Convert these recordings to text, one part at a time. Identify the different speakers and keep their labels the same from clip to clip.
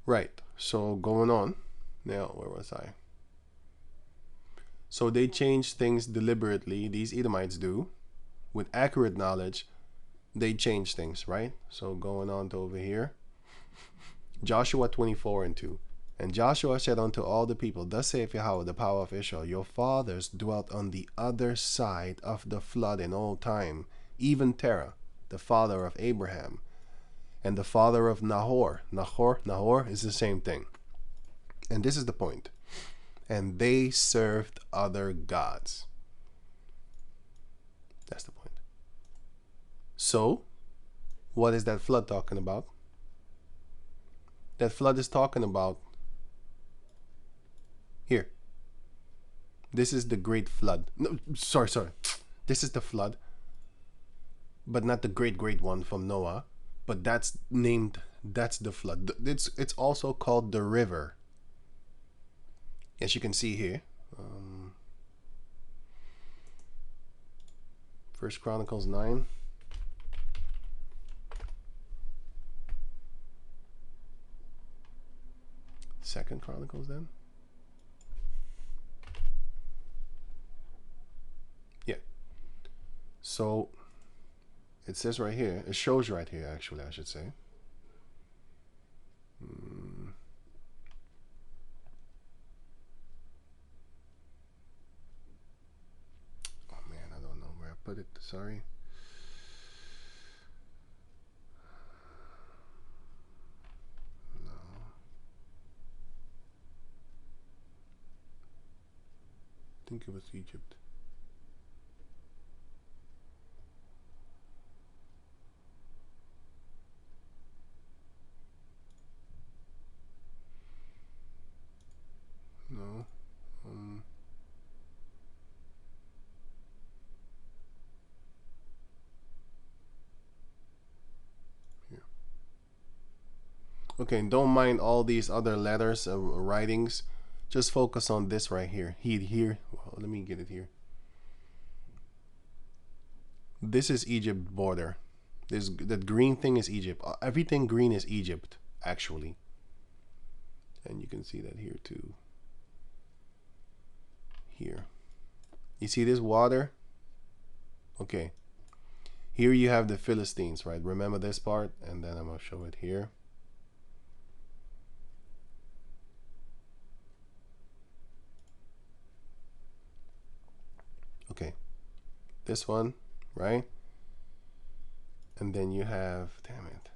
Speaker 1: Right. So going on. Now, where was I? So they change things deliberately. These Edomites do. With accurate knowledge, they change things, right? So going on to over here. Joshua 24:2. And Joshua said unto all the people, Thus saith Yahweh, the power of Israel, your fathers dwelt on the other side of the flood in old time, even Terah, the father of Abraham, and the father of Nahor. Nahor is the same thing. And this is the point. And they served other gods. That's the point. So, what is that flood talking about? That flood is talking about here. This is the great flood. No, sorry. This is the flood, but not the great one from Noah. But that's the flood. It's also called the river. As you can see here. First Chronicles 9. Second Chronicles then. Yeah. So it says right here, it shows right here actually, I should say. Oh man, I don't know where I put it. Sorry. No. I think it was Egypt. No. Here. Okay, don't mind all these other letters, writings. Just focus on this right here. Here. Well, let me get it here. This is Egypt border. That green thing is Egypt. Everything green is Egypt, actually. And you can see that here too. Here. You see this water? Okay. Here you have the Philistines, right? Remember this part? And then I'm going to show it here. Okay. This one, right? And then you have, damn it.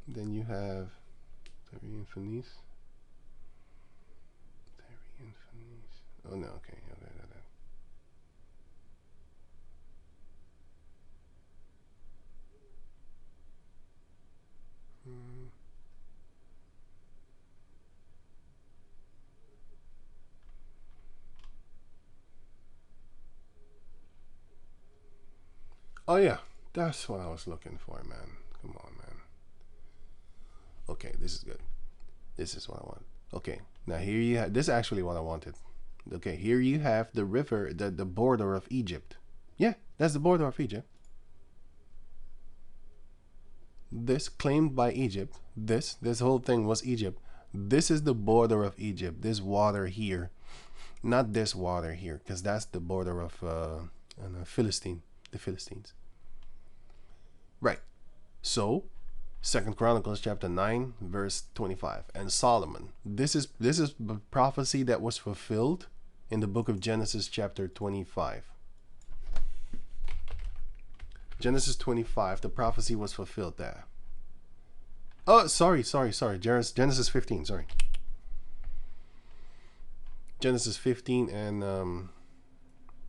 Speaker 1: Then you have Tyrian Phoenice. Oh no, okay. Oh yeah, that's what I was looking for, man. Come on, man. Okay, this is good. This is what I want. Okay, now here you have, this is actually what I wanted. Okay, here you have the river, the border of Egypt. Yeah, that's the border of Egypt. This claimed by Egypt, this whole thing was Egypt. This is the border of Egypt, this water here. Not this water here, because that's the border of the Philistines. Right. So, Second Chronicles chapter 9, verse 25. And Solomon. This is the prophecy that was fulfilled in the book of Genesis chapter 25. Genesis 25, the prophecy was fulfilled there. Oh, sorry. Genesis 15, sorry. Genesis 15 and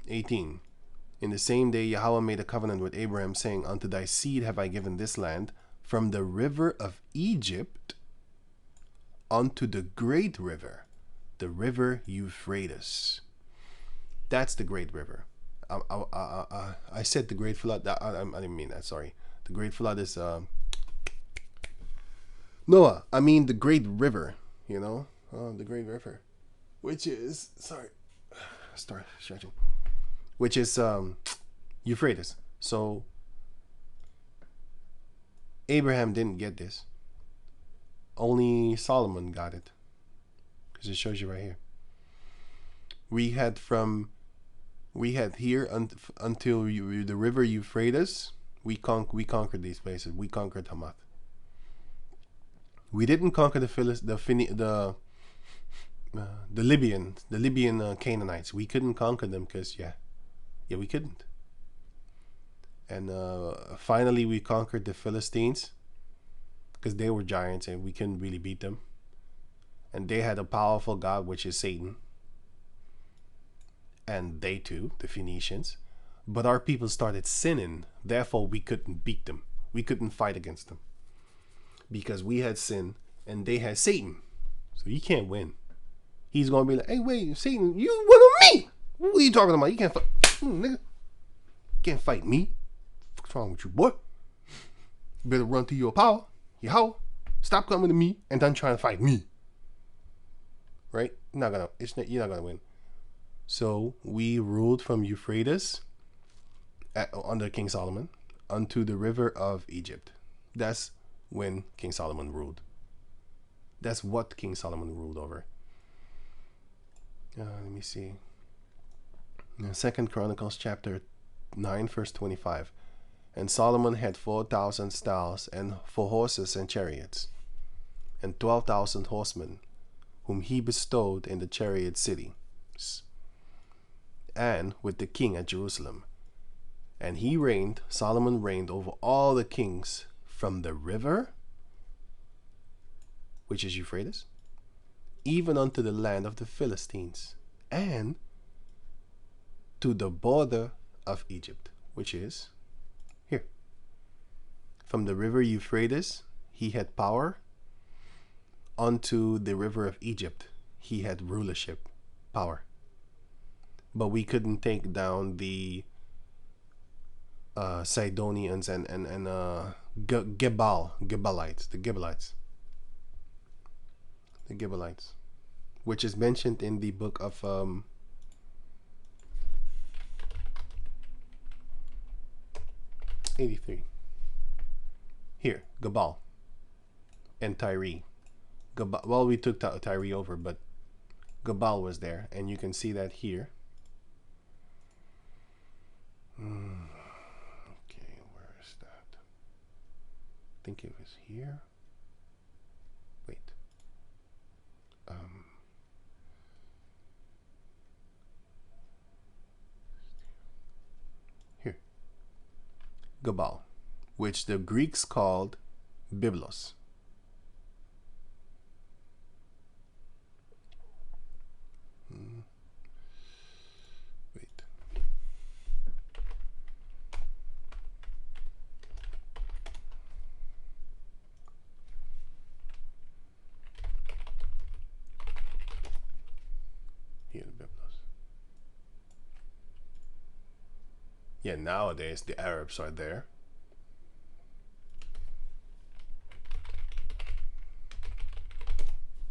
Speaker 1: 18. In the same day Yahweh made a covenant with Abraham, saying, Unto thy seed have I given this land, from the river of Egypt unto the great river, the river Euphrates. That's the great river. I said the great flood. I didn't mean that, sorry. The great flood is Noah. I mean the great river, you know? The great river. Which is, sorry, start stretching. Which is Euphrates. So Abraham didn't get this. only Solomon got it, because it shows you right here. We had here until the river Euphrates. We conquered these places. We conquered Hamath. We didn't conquer the Libyan Canaanites. We couldn't conquer them because we couldn't. And finally we conquered the Philistines because they were giants and we couldn't really beat them. And they had a powerful god, which is Satan. And they too, the Phoenicians. But our people started sinning. Therefore, we couldn't beat them. We couldn't fight against them. Because we had sin and they had Satan. So you can't win. He's going to be like, hey, wait, Satan, you won on me. What are you talking about? You can't fight. Nigga. Can't fight me. What's wrong with you, boy? You better run to your power. Your hoe. Stop coming to me and then trying to fight me. Right? You're not gonna win. So we ruled from Euphrates under King Solomon unto the river of Egypt. That's when King Solomon ruled. That's what King Solomon ruled over. Let me see. 2 Chronicles chapter 9 verse 25. And Solomon had 4,000 stalls and for horses and chariots, and 12,000 horsemen, whom he bestowed in the chariot cities, and with the king at Jerusalem. And Solomon reigned over all the kings from the river, which is Euphrates, even unto the land of the Philistines, and to the border of Egypt, which is here. From the river Euphrates, he had power. Unto the river of Egypt, he had rulership, power. But we couldn't take down the Sidonians and Gibealites, which is mentioned in the book of 83. Here, Gebal and Tyre. Well, we took Tyre over, but Gebal was there, and you can see that here. Okay, where is that? I think it was here. Wait. Here. Gebal, which the Greeks called Byblos. Wait. Here, the Byblos. Yeah, nowadays the Arabs are there.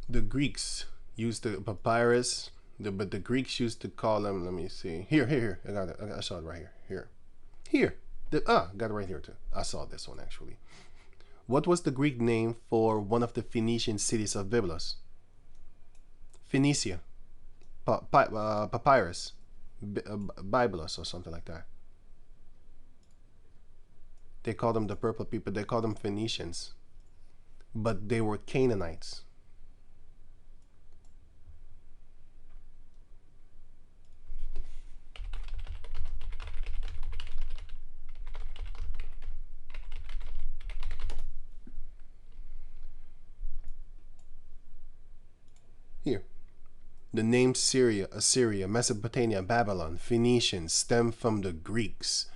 Speaker 1: The Greeks used the papyrus, but the Greeks used to call them, let me see. Here. I got it. I saw it right here. Here. Got it right here too. I saw this one actually. What was the Greek name for one of the Phoenician cities of Byblos? Phoenicia. Papyrus. Byblos or something like that. They call them the purple people. They call them Phoenicians. But they were Canaanites. Here, the names Syria, Assyria, Mesopotamia, Babylon, Phoenicians stem from the Greeks.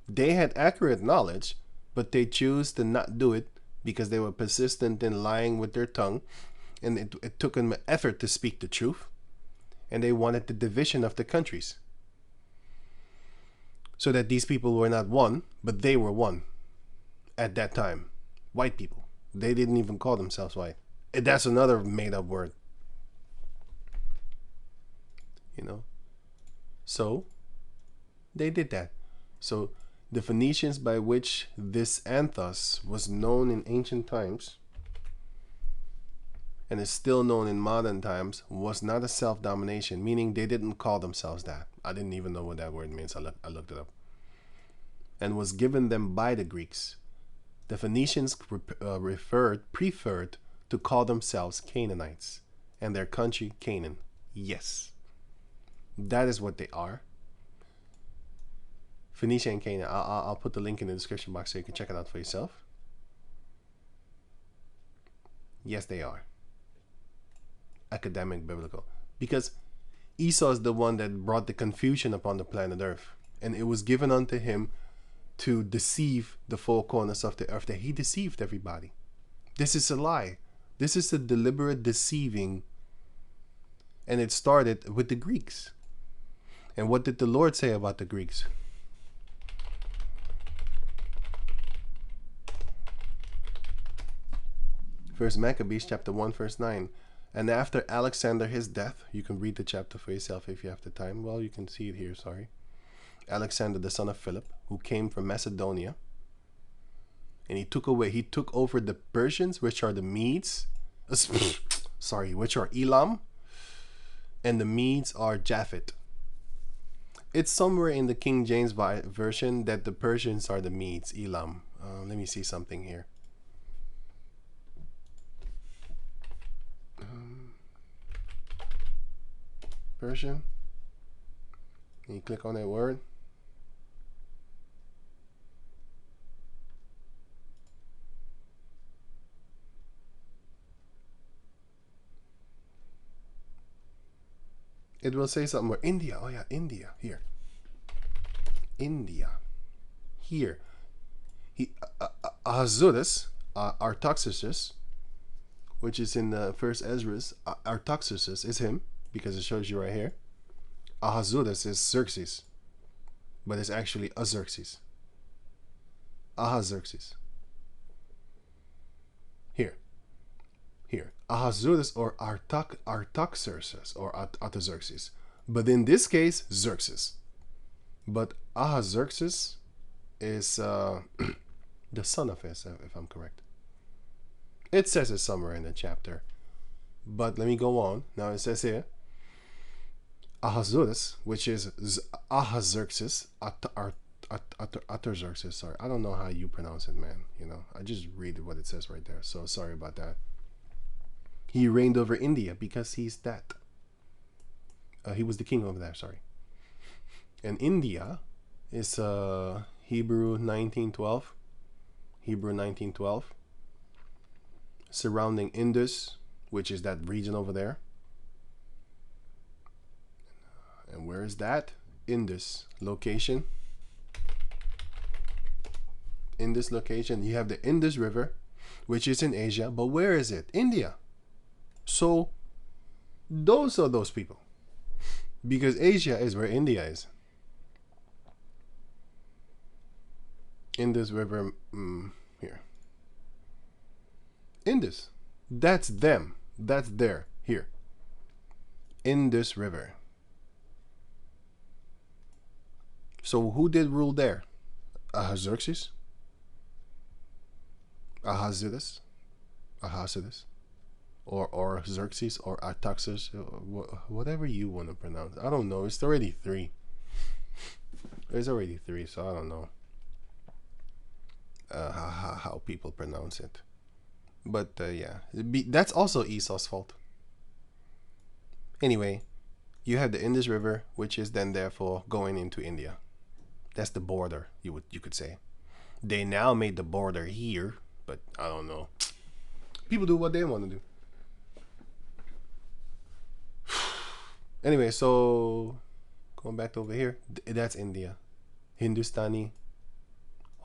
Speaker 1: They had accurate knowledge, but they chose to not do it because they were persistent in lying with their tongue, and it took them effort to speak the truth, and they wanted the division of the countries. So that these people were not one, but they were one at that time. White people. They didn't even call themselves white. That's another made-up word. So they did that. So the Phoenicians, by which this anthos was known in ancient times, and is still known in modern times, was not a self-domination, meaning they didn't call themselves that. I didn't even know what that word means. I looked it up. And was given them by the Greeks. The Phoenicians preferred to call themselves Canaanites, and their country Canaan. Yes, that is what they are. Phoenicia and Canaan. I'll put the link in the description box so you can check it out for yourself. Yes, they are. Academic biblical. Because Esau is the one that brought the confusion upon the planet Earth. And it was given unto him to deceive the four corners of the earth. That he deceived everybody. This is a lie. This is a deliberate deceiving. And it started with the Greeks. And what did the Lord say about the Greeks? First Maccabees chapter 1 verse 9. And after Alexander his death, you can read the chapter for yourself if you have the time. Well, you can see it here, sorry. Alexander the son of Philip, who came from Macedonia. And he took over the Persians, which are the Medes. Which are Elam. And the Medes are Japhet. It's somewhere in the King James version that the Persians are the Medes, Elam. Let me see something here. Persian. And you click on that word. It will say something where India. Oh yeah, India. Here. India. Here. Ahasuerus, Artaxerxes, which is in the first Ezra's. Artaxerxes is him, because it shows you right here. Ahasuerus is Xerxes, but it's actually Xerxes. Ahasuerus. Here. Ahasuerus or Artaxerxes or Artaxerxes. But in this case, Xerxes. But Ahasuerus is the son of Esau, if I'm correct. It says it somewhere in the chapter. But let me go on. Now it says here, Ahasuerus, which is Ahasuerus, Artaxerxes, sorry. I don't know how you pronounce it, man. You know, I just read what it says right there. So sorry about that. He reigned over India because he's that. He was the king over there, sorry. And India is Hebrew 1912. Hebrew 1912. Surrounding Indus, which is that region over there. And where is that? Indus location. Indus location. You have the Indus River, which is in Asia. But where is it? India. So those are those people. Because Asia is where India is. Indus River, here. Indus. That's them. That's there. Here. Indus River. So who did rule there? Ahasuerus? Ahasuerus? Or Xerxes or Artaxerxes, whatever you want to pronounce. I don't know. It's already 3. There's already 3, so I don't know how people pronounce it. But yeah, that's also Esau's fault. Anyway, you have the Indus River, which is then therefore going into India. That's the border, you could say. They now made the border here, but I don't know. People do what they want to do. Anyway, so going back to over here, that's India. Hindustani.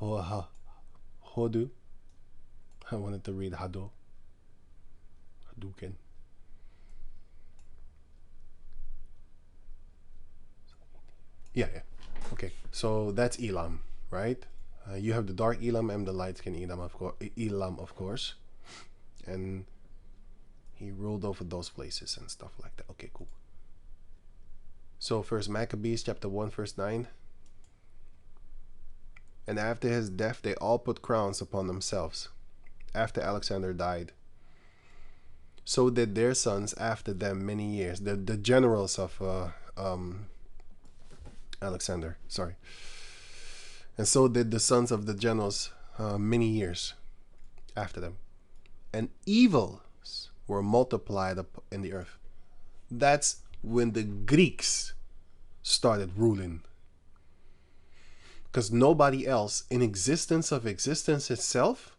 Speaker 1: Hodu. I wanted to read Hado. Hadouken. Yeah. Okay, so that's Elam, right? You have the dark Elam and the light skin Elam, of course. And he ruled over those places and stuff like that. Okay, cool. So first Maccabees chapter 1 verse 9. And after his death they all put crowns upon themselves, after Alexander died. So did their sons after them many years. The generals of Alexander. Sorry. And so did the sons of the generals many years after them. And evils were multiplied up in the earth. That's when the Greeks started ruling. Because nobody else in existence itself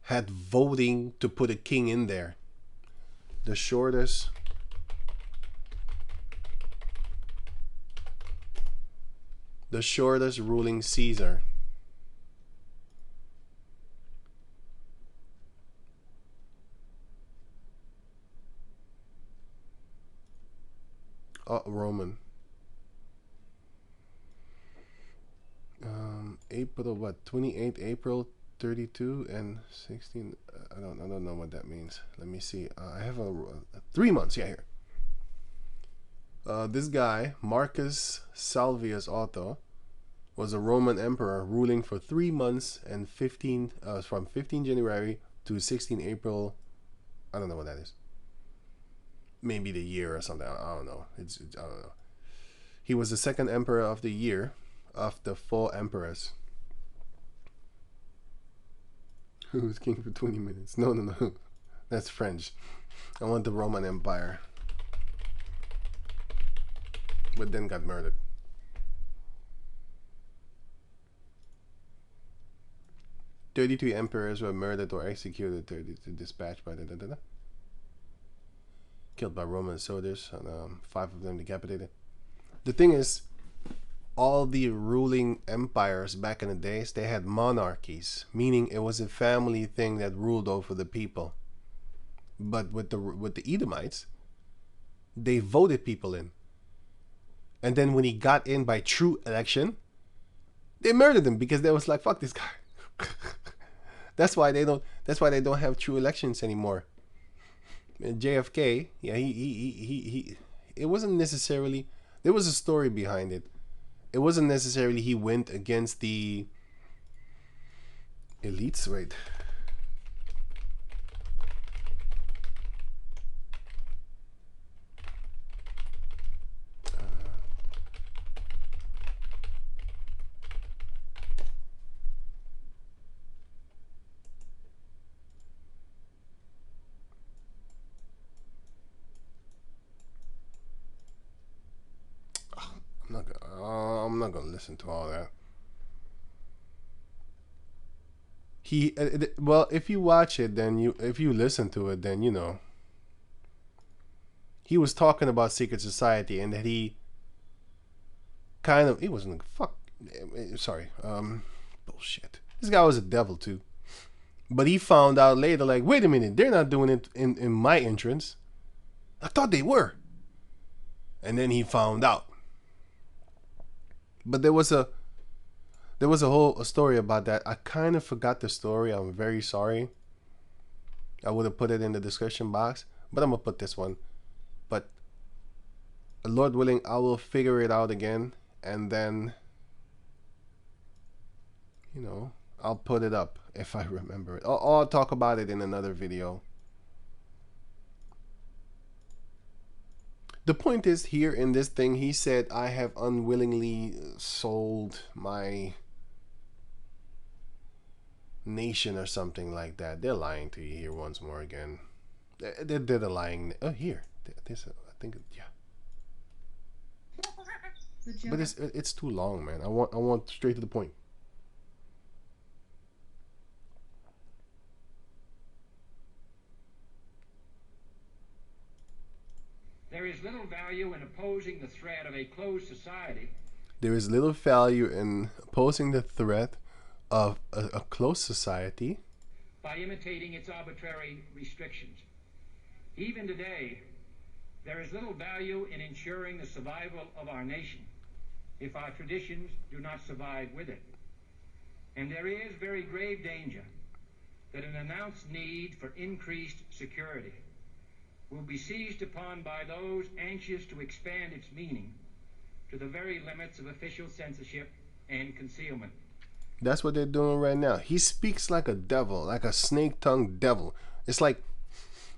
Speaker 1: had voting to put a king in there. The shortest ruling Caesar. Roman. April what? 28 April 32 and 16. I don't know what that means. Let me see. I have a 3 months. Yeah, here. This guy, Marcus Salvius Otho, was a Roman emperor ruling for 3 months and from 15 January to 16 April. I don't know what that is. Maybe the year or something. I don't know. I don't know. He was the second emperor of the year of the 4 emperors. Who was king for 20 minutes? No. That's French. I want the Roman Empire. But then got murdered. "32 emperors were murdered or executed, 32 dispatched by killed by Roman soldiers, and 5 of them decapitated." The thing is, all the ruling empires back in the days, they had monarchies, meaning it was a family thing that ruled over the people. But with the Edomites, they voted people in. And then when he got in by true election, they murdered him because they was like, fuck this guy. That's why they don't have true elections anymore. And JFK, yeah, he it wasn't necessarily, there was a story behind it. It wasn't necessarily he went against the elites. Wait. I'm not gonna listen to all that. Well, if you watch it, then if you listen to it, then you know. He was talking about secret society and that he wasn't sorry, bullshit. This guy was a devil too. But he found out later, like, wait a minute, they're not doing it in my entrance. I thought they were. And then he found out. But there was a whole story about that. I kind of forgot the story. I'm very sorry. I would have put it in the description box, but I'm gonna put this one. But Lord willing, I will figure it out again, and then, you know, I'll put it up if I remember it. I'll talk about it in another video. The point is, here in this thing, he said, I have unwillingly sold my nation or something like that. They're lying to you here once more again. They're the lying. Oh, here. This, I think, yeah. But it's too long, man. I want straight to the point.
Speaker 2: There is little value in opposing the threat of a closed society.
Speaker 1: There is little value in opposing the threat of a closed society
Speaker 2: by imitating its arbitrary restrictions. Even today, there is little value in ensuring the survival of our nation if our traditions do not survive with it. And there is very grave danger that an announced need for increased security will be seized upon by those anxious to expand its meaning to the very limits of official censorship and concealment.
Speaker 1: That's what they're doing right now. He speaks like a devil, like a snake-tongued devil. It's like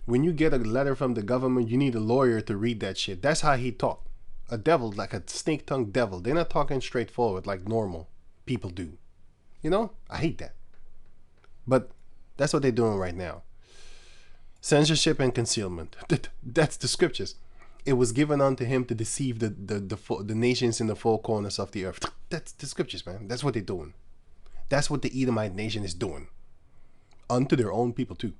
Speaker 1: When you get a letter from the government, you need a lawyer to read that shit. That's how he talked. A devil, like a snake-tongued devil. They're not talking straightforward like normal people do. You know? I hate that. But that's what they're doing right now. Censorship and concealment. That's the scriptures. It was given unto him to deceive the nations in the four corners of the earth. That's the scriptures, man. That's what they're doing. That's what the Edomite nation is doing. Unto their own people too.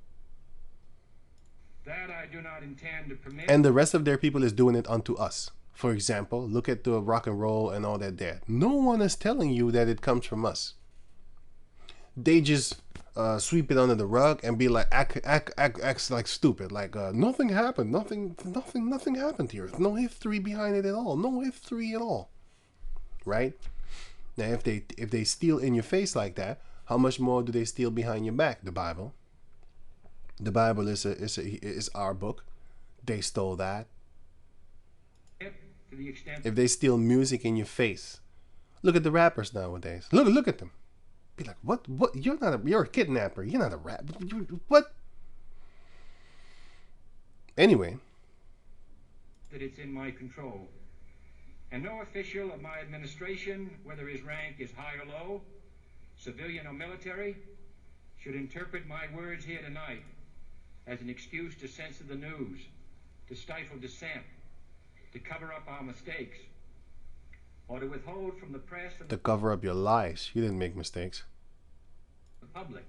Speaker 2: That I do not intend to permit.
Speaker 1: And the rest of their people is doing it unto us. For example, look at the rock and roll and all that there. No one is telling you that it comes from us. They just sweep it under the rug and be like, act like stupid. Like, nothing happened. Nothing happened here. No history behind it at all. No history at all. Right? Now, if they steal in your face like that, how much more do they steal behind your back? The Bible. The Bible is our book. They stole that.
Speaker 2: To the extent
Speaker 1: If they steal music in your face, look at the rappers nowadays. Look at them. Be like, what? You're a kidnapper. You're not a rapper. What? Anyway.
Speaker 2: that it's in my control. And no official of my administration, whether his rank is high or low, civilian or military, should interpret my words here tonight as an excuse to censor the news, to stifle dissent, to cover up our mistakes, or to withhold from the press and
Speaker 1: To cover up your lies. You didn't make mistakes.
Speaker 2: the public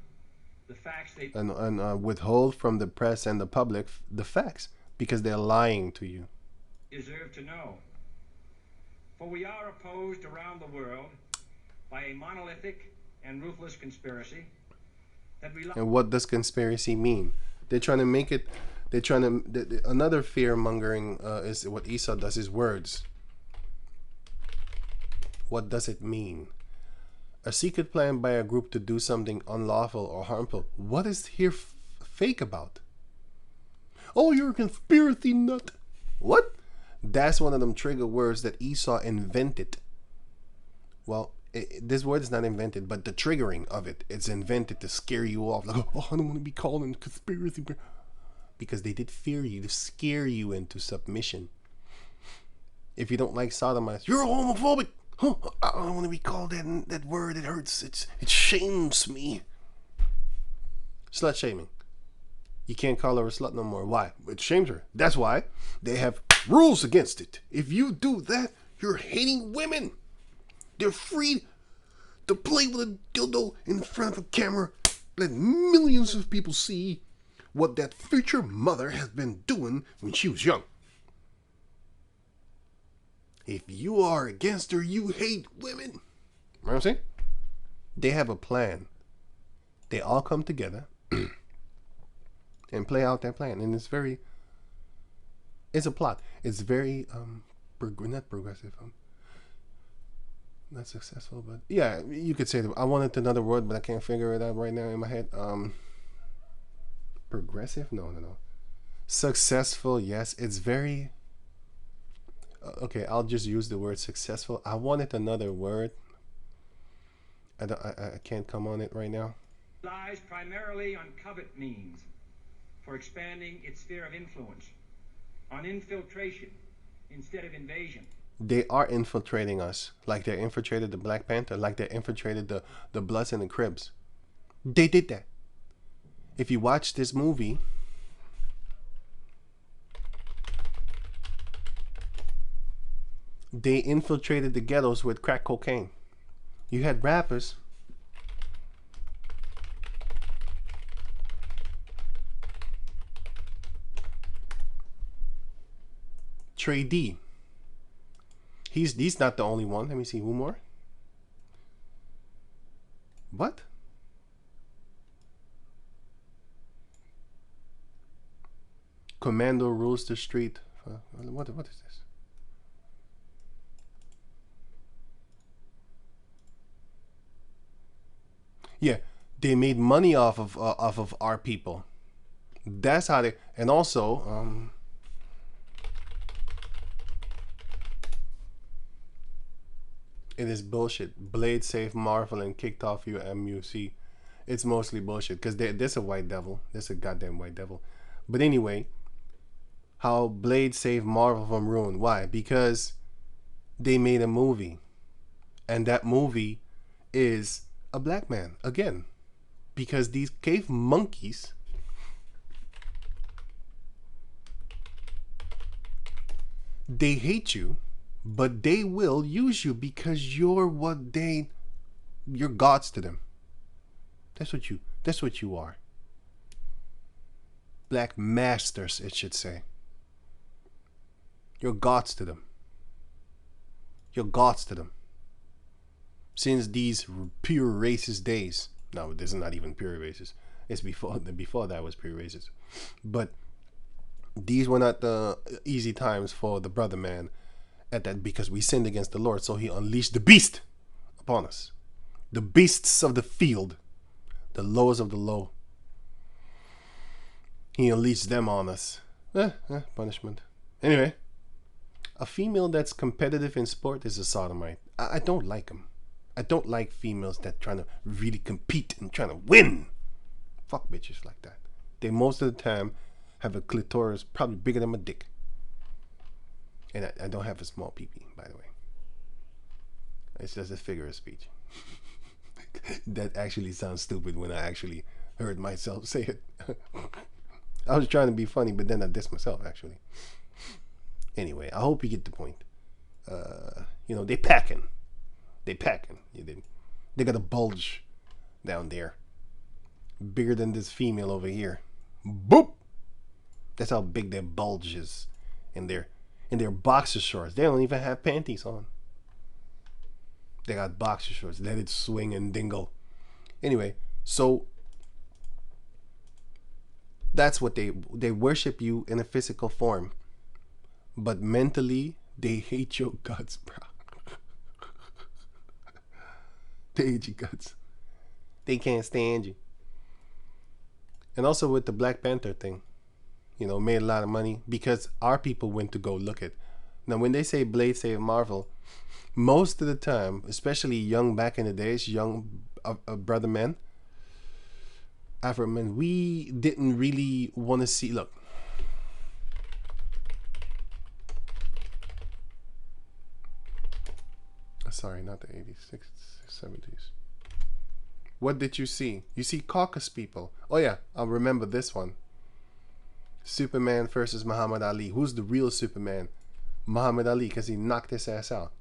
Speaker 2: the facts they
Speaker 1: And withhold from the press and the public the facts because they're lying to you.
Speaker 2: deserve to know. For we are opposed around the world by a monolithic and ruthless conspiracy that relies
Speaker 1: And what does conspiracy mean? They're trying to make it. They're trying to. Another fear mongering is what Esau does. His words. What does it mean? A secret plan by a group to do something unlawful or harmful. What is here fake about? Oh, you're a conspiracy nut. What? That's one of them trigger words that Esau invented. Well, this word is not invented, but the triggering of it, it's invented to scare you off. Like, oh, I don't want to be called in conspiracy. Because they did fear you, to scare you into submission. If you don't like sodomites, you're homophobic. Huh? I don't want to be called that word. It hurts. It shames me. Slut shaming. You can't call her a slut no more. Why? It shames her. That's why they have rules against it. If you do that, you're hating women. They're free to play with a dildo in front of a camera. Let millions of people see what that future mother has been doing when she was young. If you are against her, you hate women. You know what I'm saying? They have a plan. They all come together and play out their plan. And it's a plot. It's very, not progressive. Not successful, but yeah, you could say that. I wanted another word, but I can't figure it out right now in my head. Progressive? No. Successful, yes. It's very... okay, I'll just use the word successful. I wanted another word. I can't come on it right now.
Speaker 2: lies primarily on covert means for expanding its sphere of influence, on infiltration instead of invasion.
Speaker 1: They are infiltrating us, like they infiltrated the Black Panther, like they infiltrated the Bloods and the Crips. They did that. If you watch this movie, they infiltrated the ghettos with crack cocaine. You had rappers. Trey D. He's not the only one. Let me see, who more? What? Commando rules the street. What is this? Yeah, they made money off of our people. That's how they. And also, it is bullshit. Blade saved Marvel and kicked off your MUC. It's mostly bullshit because there's a white devil. There's a goddamn white devil. But anyway, how Blade saved Marvel from ruin. Why? Because they made a movie. And that movie is a black man. Again. Because these cave monkeys, they hate you, but they will use you because you're gods to them. That's what you are. Black masters, it should say. You're gods to them. You're gods to them. Since these pure racist days. No, this is not even pure racist. It's before that was pure racist. But these were not the easy times for the brother man at that, because we sinned against the Lord. So he unleashed the beast upon us. The beasts of the field. The lowest of the low. He unleashed them on us. Punishment. Anyway, a female that's competitive in sport is a sodomite. I don't like them. I don't like females that trying to really compete and trying to win. Fuck bitches like that. They most of the time have a clitoris probably bigger than my dick. And I don't have a small pee-pee, by the way. It's just a figure of speech. That actually sounds stupid when I actually heard myself say it. I was trying to be funny, but then I dissed myself, actually. Anyway, I hope you get the point. They packing. They packing. They got a bulge down there. Bigger than this female over here. Boop! That's how big their bulge is. In their boxer shorts. They don't even have panties on. They got boxer shorts. Let it swing and dingle. Anyway, so that's what they worship you in a physical form. But mentally, they hate your guts, bro. They hate your guts. They can't stand you. And also with the Black Panther thing, made a lot of money because our people went to go look at. Now, when they say Blade saved Marvel, most of the time, especially young back in the days, young brother men, Afro men, we didn't really want to see. Look. Sorry, not the 80s, 60s, 70s. What did you see? You see Caucus people. Oh yeah, I'll remember this one. Superman versus Muhammad Ali. Who's the real Superman? Muhammad Ali, because he knocked his ass out.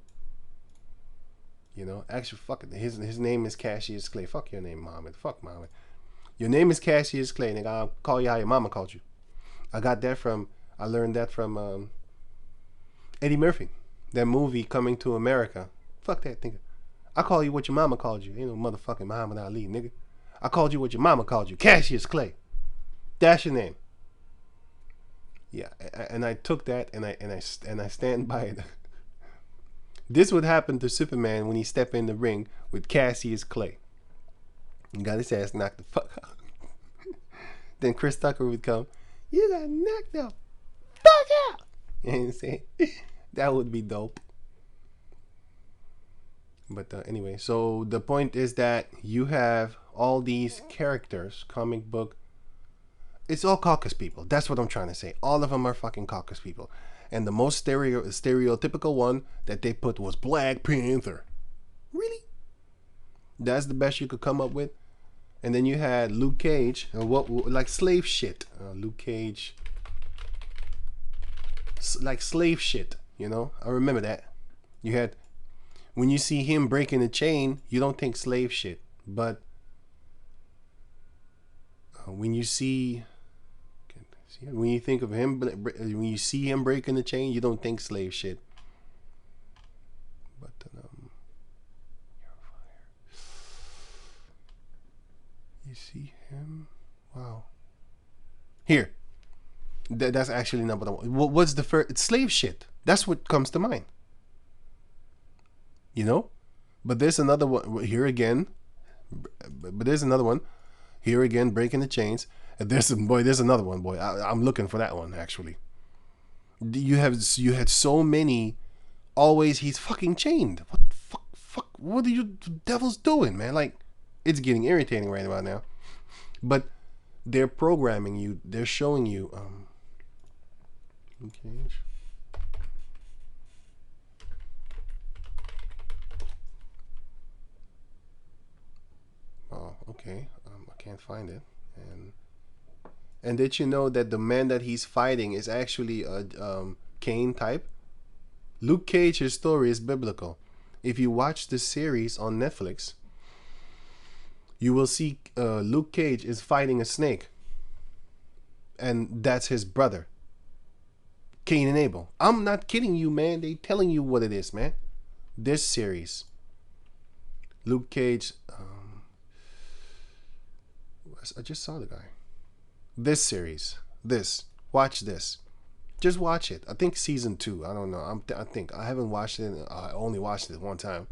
Speaker 1: Actually, fuck it. His name is Cassius Clay. Fuck your name, Muhammad. Fuck Muhammad. Your name is Cassius Clay, nigga. I'll call you how your mama called you. I learned that from Eddie Murphy. That movie, Coming to America. Fuck that, nigga. I call you what your mama called you. Ain't no motherfucking Muhammad Ali, nigga. I called you what your mama called you. Cassius Clay. That's your name. Yeah, and I took that and I stand by it. This would happen to Superman when he stepped in the ring with Cassius Clay. He got his ass knocked the fuck out. Then Chris Tucker would come. You got knocked the fuck out. You know what I'm saying? That would be dope. But anyway, so the point is that you have all these characters, comic book. It's all Caucus people. That's what I'm trying to say. All of them are fucking Caucus people. And the most stereotypical one that they put was Black Panther. Really? That's the best you could come up with? And then you had Luke Cage. Like slave shit. Luke Cage. Like slave shit. I remember that. You had... When you see him breaking the chain, you don't think slave shit. But when you see... When you think of him, when you see him breaking the chain, you don't think slave shit. But you see him. Wow. Here, that's actually not what I want. What's the first? It's slave shit. That's what comes to mind. But there's another one here again. But there's another one here again, breaking the chains. There's another one, boy. I'm looking for that one, actually. You had so many. Always, he's fucking chained. What the fuck? What are you devils doing, man? Like, it's getting irritating right about now. But They're programming you. They're showing you. Okay. Oh, okay. I can't find it. And did you know that the man that he's fighting is actually a Cain type? Luke Cage's story is biblical. If you watch the series on Netflix, you will see Luke Cage is fighting a snake. And that's his brother, Cain and Abel. I'm not kidding you, man. They telling you what it is, man. This series, Luke Cage. I just saw the guy. This series, watch this. Just watch it. I think season 2. I don't know. I think I haven't watched it. I only watched it one time,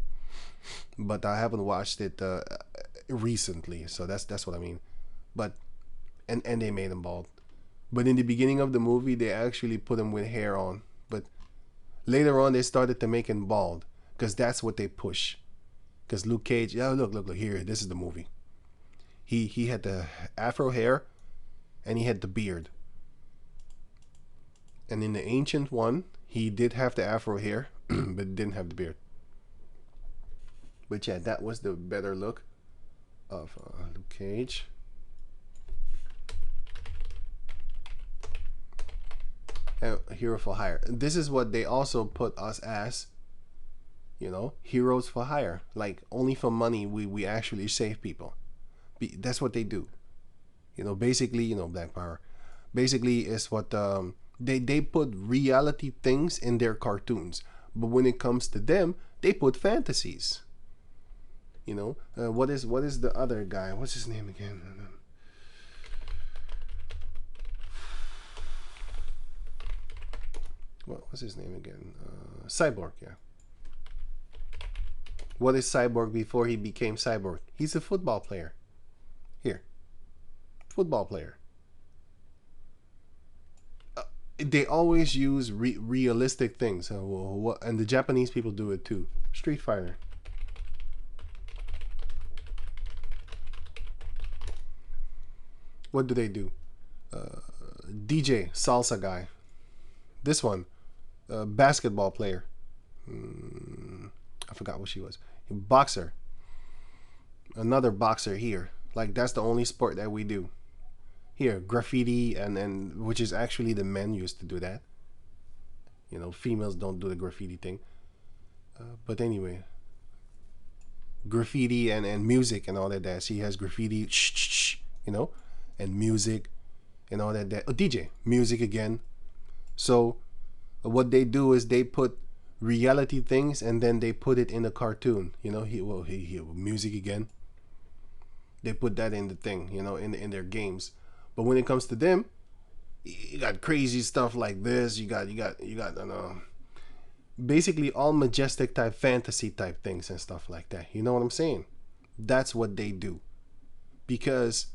Speaker 1: but I haven't watched it recently. So that's what I mean. But and they made him bald. But in the beginning of the movie, they actually put him with hair on. But later on, they started to make him bald because that's what they push. Because Luke Cage, yeah, look here. This is the movie. He had the afro hair, and he had the beard. And in the ancient one, he did have the afro hair, but didn't have the beard. But yeah, that was the better look of Luke Cage. Hero for hire. This is what they also put us as, heroes for hire. Like, only for money we actually save people. That's what they do. Basically, Black Power. Basically, is what they put reality things in their cartoons, but when it comes to them, they put fantasies. What is the other guy? What's his name again? What's his name again? Cyborg, yeah. What is Cyborg before he became Cyborg? He's a football player. Here. Football player. They always use realistic things. And the Japanese people do it too. Street Fighter. What do they do? DJ, salsa guy. This one. Basketball player. I forgot what she was. Boxer. Another boxer here. Like, that's the only sport that we do. Here, graffiti, and which is actually the men used to do that. Females don't do the graffiti thing. But anyway. Graffiti and music and all that. She has graffiti, and music and all that. Oh, DJ. Music again. So what they do is they put reality things and then they put it in a cartoon. Music again. They put that in the thing, in their games. But when it comes to them, you got crazy stuff like this. You got basically all majestic type fantasy type things and stuff like that. You know what I'm saying? That's what they do. Because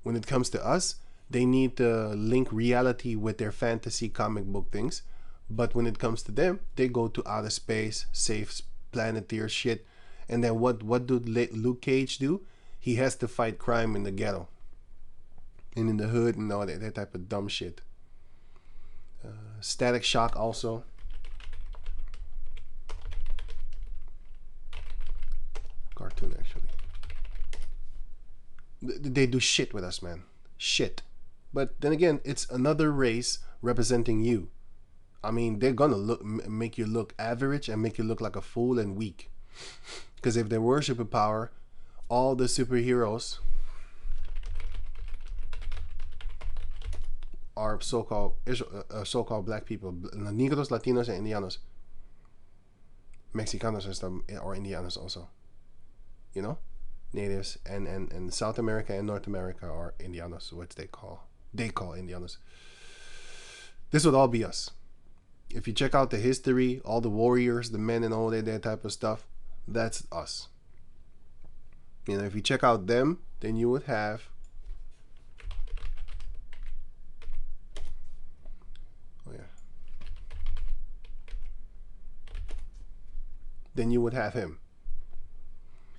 Speaker 1: when it comes to us, they need to link reality with their fantasy comic book things. But when it comes to them, they go to outer space, save planeteer shit. And then what do Luke Cage do? He has to fight crime in the ghetto. And in the hood and all that type of dumb shit. Static Shock also. Cartoon, actually. They do shit with us, man. Shit. But then again, it's another race representing you. I mean, they're gonna make you look average and make you look like a fool and weak. Because if they worship a power, all the superheroes are so-called black people, negros, Latinos, and Indianos, Mexicanos and stuff, or Indianos also. Natives and South America and North America are Indianos, which they call Indianos. This would all be us. If you check out the history, all the warriors, the men and all that type of stuff, that's us. If you check out them, then you would have then you would have him.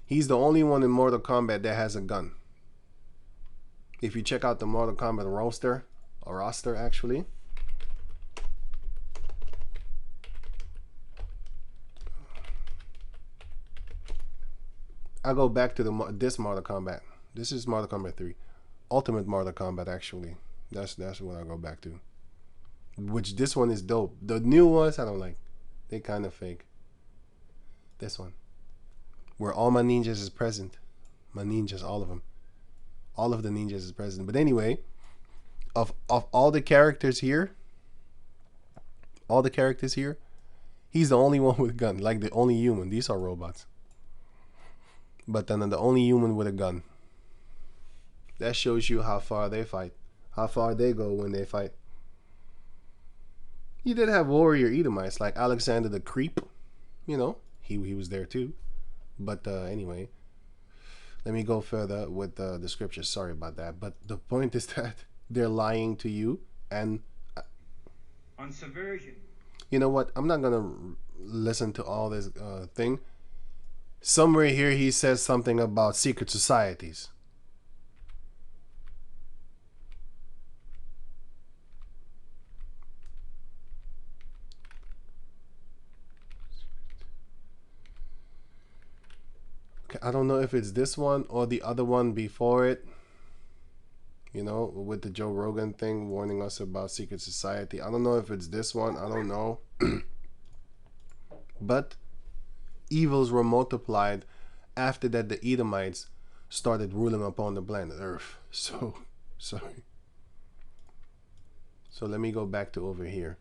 Speaker 1: He's the only one in Mortal Kombat that has a gun. If you check out the Mortal Kombat roster actually, I go back to this Mortal Kombat. This is Mortal Kombat 3. Ultimate Mortal Kombat actually. That's what I go back to. Which this one is dope. The new ones I don't like. They kind of fake. This one. Where all my ninjas is present. My ninjas, all of them. All of the ninjas is present. But anyway, of all the characters here, he's the only one with a gun. Like the only human. These are robots. But then the only human with a gun. That shows you how far they fight. How far they go when they fight. You did have warrior Edomites like Alexander the Creep. You know, he was there too. But anyway, let me go further with the scriptures. Sorry about that. But the point is that they're lying to you and
Speaker 2: on subversion.
Speaker 1: You know what? I'm not gonna listen to all this thing. Somewhere here he says something about secret societies. I don't know if it's this one or the other one before it. You know, with the Joe Rogan thing warning us about secret society. I don't know if it's this one. I don't know. But evils were multiplied after that the Edomites started ruling upon the planet Earth. So, sorry. So let me go back to over here.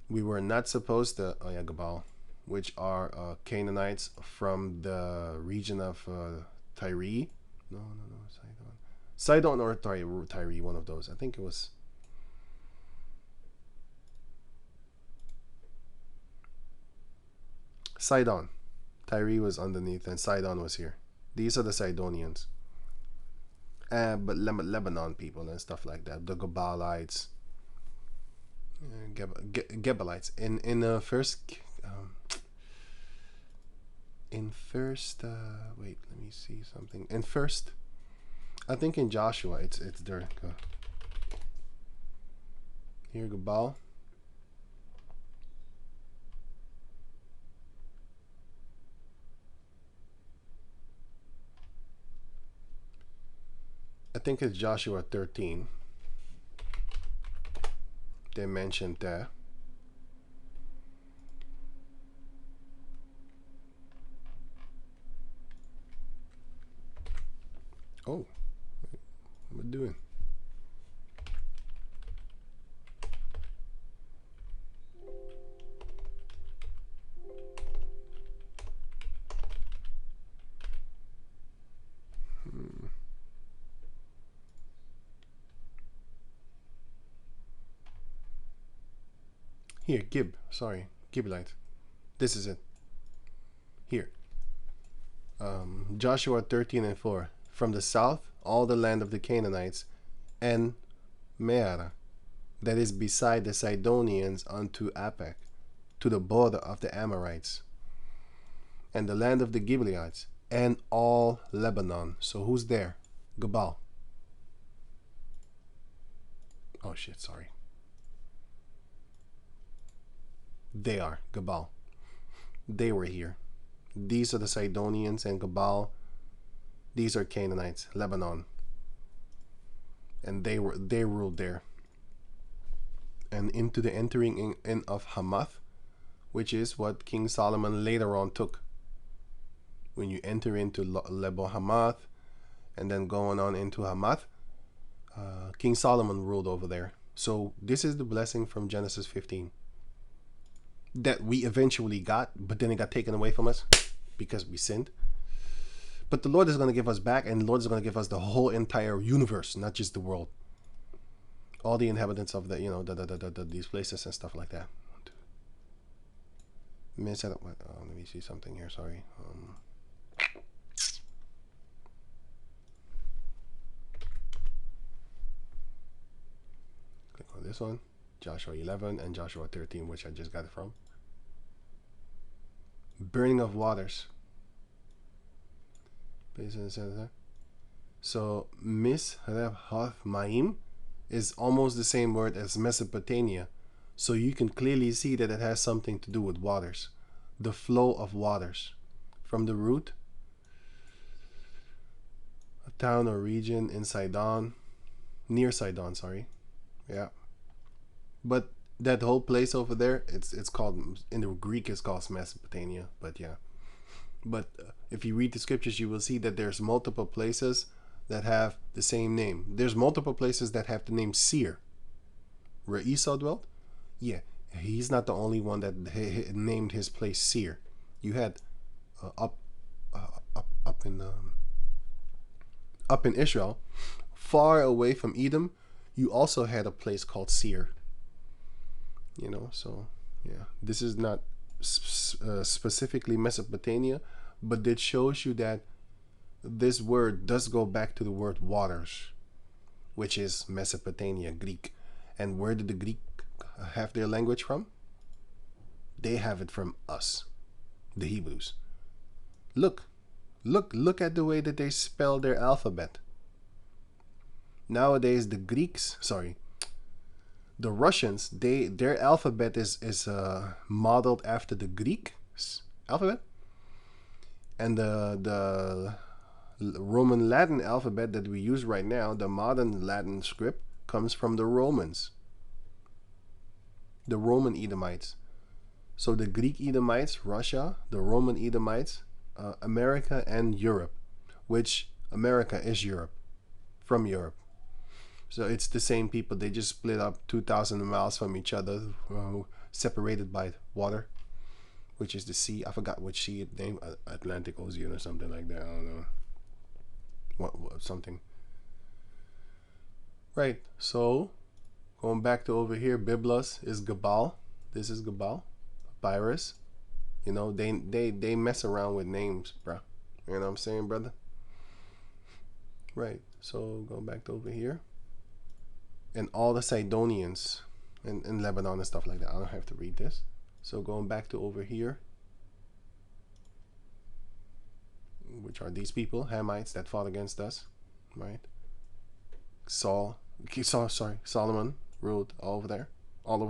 Speaker 1: We were not supposed to... Oh yeah, Gabal. Which are Canaanites from the region of Tyre. No, Sidon or Tyre, one of those. I think it was. Sidon. Tyre was underneath and Sidon was here. These are the Sidonians. But Lebanon people and stuff like that. The Gabalites. Gebalites. In first... wait, let me see something. In first, I think in Joshua, it's there. Here, Gabal. I think it's Joshua 13. They mentioned there. Oh, what am I doing? Here, Gibeonite. This is it. Here. Joshua 13 and 4. From the south, all the land of the Canaanites, and Meara, that is beside the Sidonians unto Apec, to the border of the Amorites, and the land of the Gibeonites, and all Lebanon. So who's there? Gabal. Oh shit, sorry. They are Gabal. They were here. These are the Sidonians and Gabal. These are Canaanites, Lebanon. And they ruled there. And into the entering in of Hamath, which is what King Solomon later on took. When you enter into Lebo Hamath, and then going on into Hamath, King Solomon ruled over there. So this is the blessing from Genesis 15 that we eventually got, but then it got taken away from us because we sinned. But the Lord is going to give us back, and the Lord is going to give us the whole entire universe, not just the world. All the inhabitants of the, you know, these places and stuff like that. Let me see something here. Sorry. Click on this one, Joshua 11 and Joshua 13, which I just got it from. Burning of waters. So Misrephaim is almost the same word as Mesopotamia. So you can clearly see that it has something to do with waters. The flow of waters. From the root, a town or region in Sidon, near Sidon, sorry. Yeah. But that whole place over there, it's called, in the Greek it's called Mesopotamia, but yeah. But if you read the scriptures, you will see that there's multiple places that have the same name. There's multiple places that have the name Seir. Where Esau dwelt? Yeah, he's not the only one that named his place Seir. You had up in Israel, far away from Edom, you also had a place called Seir. You know, so yeah, this is not specifically Mesopotamia, but it shows you that this word does go back to the word waters, which is Mesopotamia, Greek. And where did the Greek have their language from? They have it from us, the Hebrews. Look at the way that they spell their alphabet. Nowadays, the Russians, their alphabet is modeled after the Greek alphabet, and the Roman Latin alphabet that we use right now, the modern Latin script, comes from the Romans, the Roman Edomites. So the Greek Edomites, Russia, the Roman Edomites, America, and Europe, which America is Europe, from Europe. So it's the same people. They just split up 2,000 miles from each other, separated by water, which is the sea. I forgot which sea it named, Atlantic Ocean or something like that. I don't know. What something. Right. So going back to over here, Byblos is Gabal. This is Gabal. Papyrus. You know, they mess around with names, bro. You know what I'm saying, brother? Right. So going back to over here. And all the Sidonians in Lebanon and stuff like that. I don't have to read this. So going back to over here, which are these people, Hamites that fought against us, right? Solomon ruled all over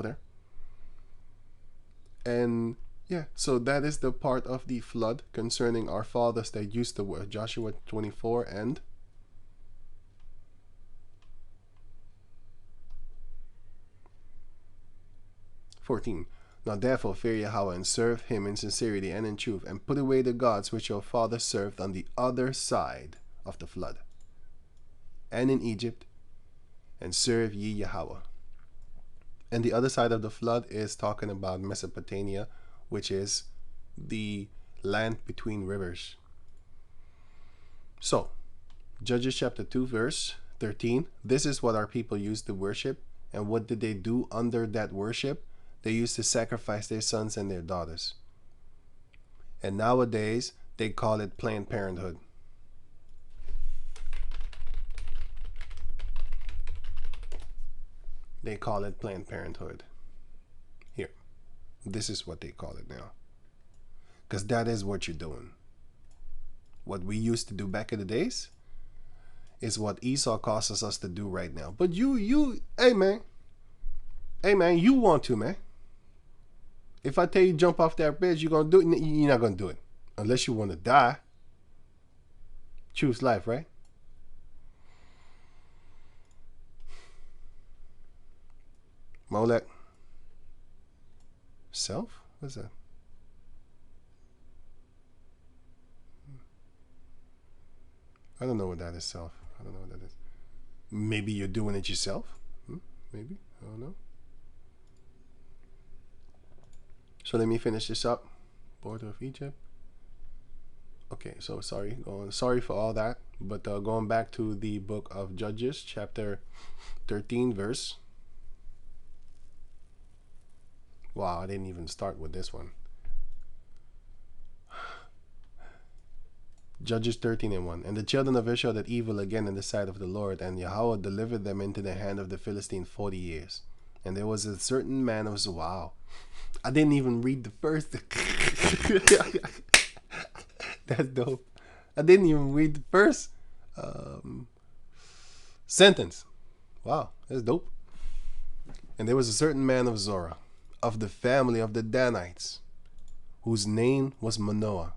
Speaker 1: there. And yeah, so that is the part of the flood concerning our fathers that used the word. Joshua 24 and 14. Now therefore fear Yahweh and serve him in sincerity and in truth, and put away the gods which your fathers served on the other side of the flood, and in Egypt, and serve ye Yahweh. And the other side of the flood is talking about Mesopotamia, which is the land between rivers. So, Judges chapter 2 verse 13. This is what our people used to worship. And what did they do under that worship? They used to sacrifice their sons and their daughters. And nowadays, they call it Planned Parenthood. They call it Planned Parenthood. Here. This is what they call it now. Because that is what you're doing. What we used to do back in the days is what Esau causes us to do right now. But hey man, you want to, man. If I tell you jump off that bridge, you're going to do it. You're not going to do it. Unless you want to die. Choose life, right? Molech. Self? What's that? I don't know what that is, self. I don't know what that is. Maybe you're doing it yourself? Maybe. I don't know. So let me finish this up. Border of Egypt. Okay, so sorry for all that. But going back to the book of Judges, chapter 13, verse. Wow, I didn't even start with this one. Judges 13 and 1. And the children of Israel did evil again in the sight of the Lord, and Yahweh delivered them into the hand of the Philistine 40 years. And there was a certain man who was, wow. I didn't even read the first. That's dope. I didn't even read the first. Sentence. Wow, that's dope. And there was a certain man of Zorah, of the family of the Danites, whose name was Manoah,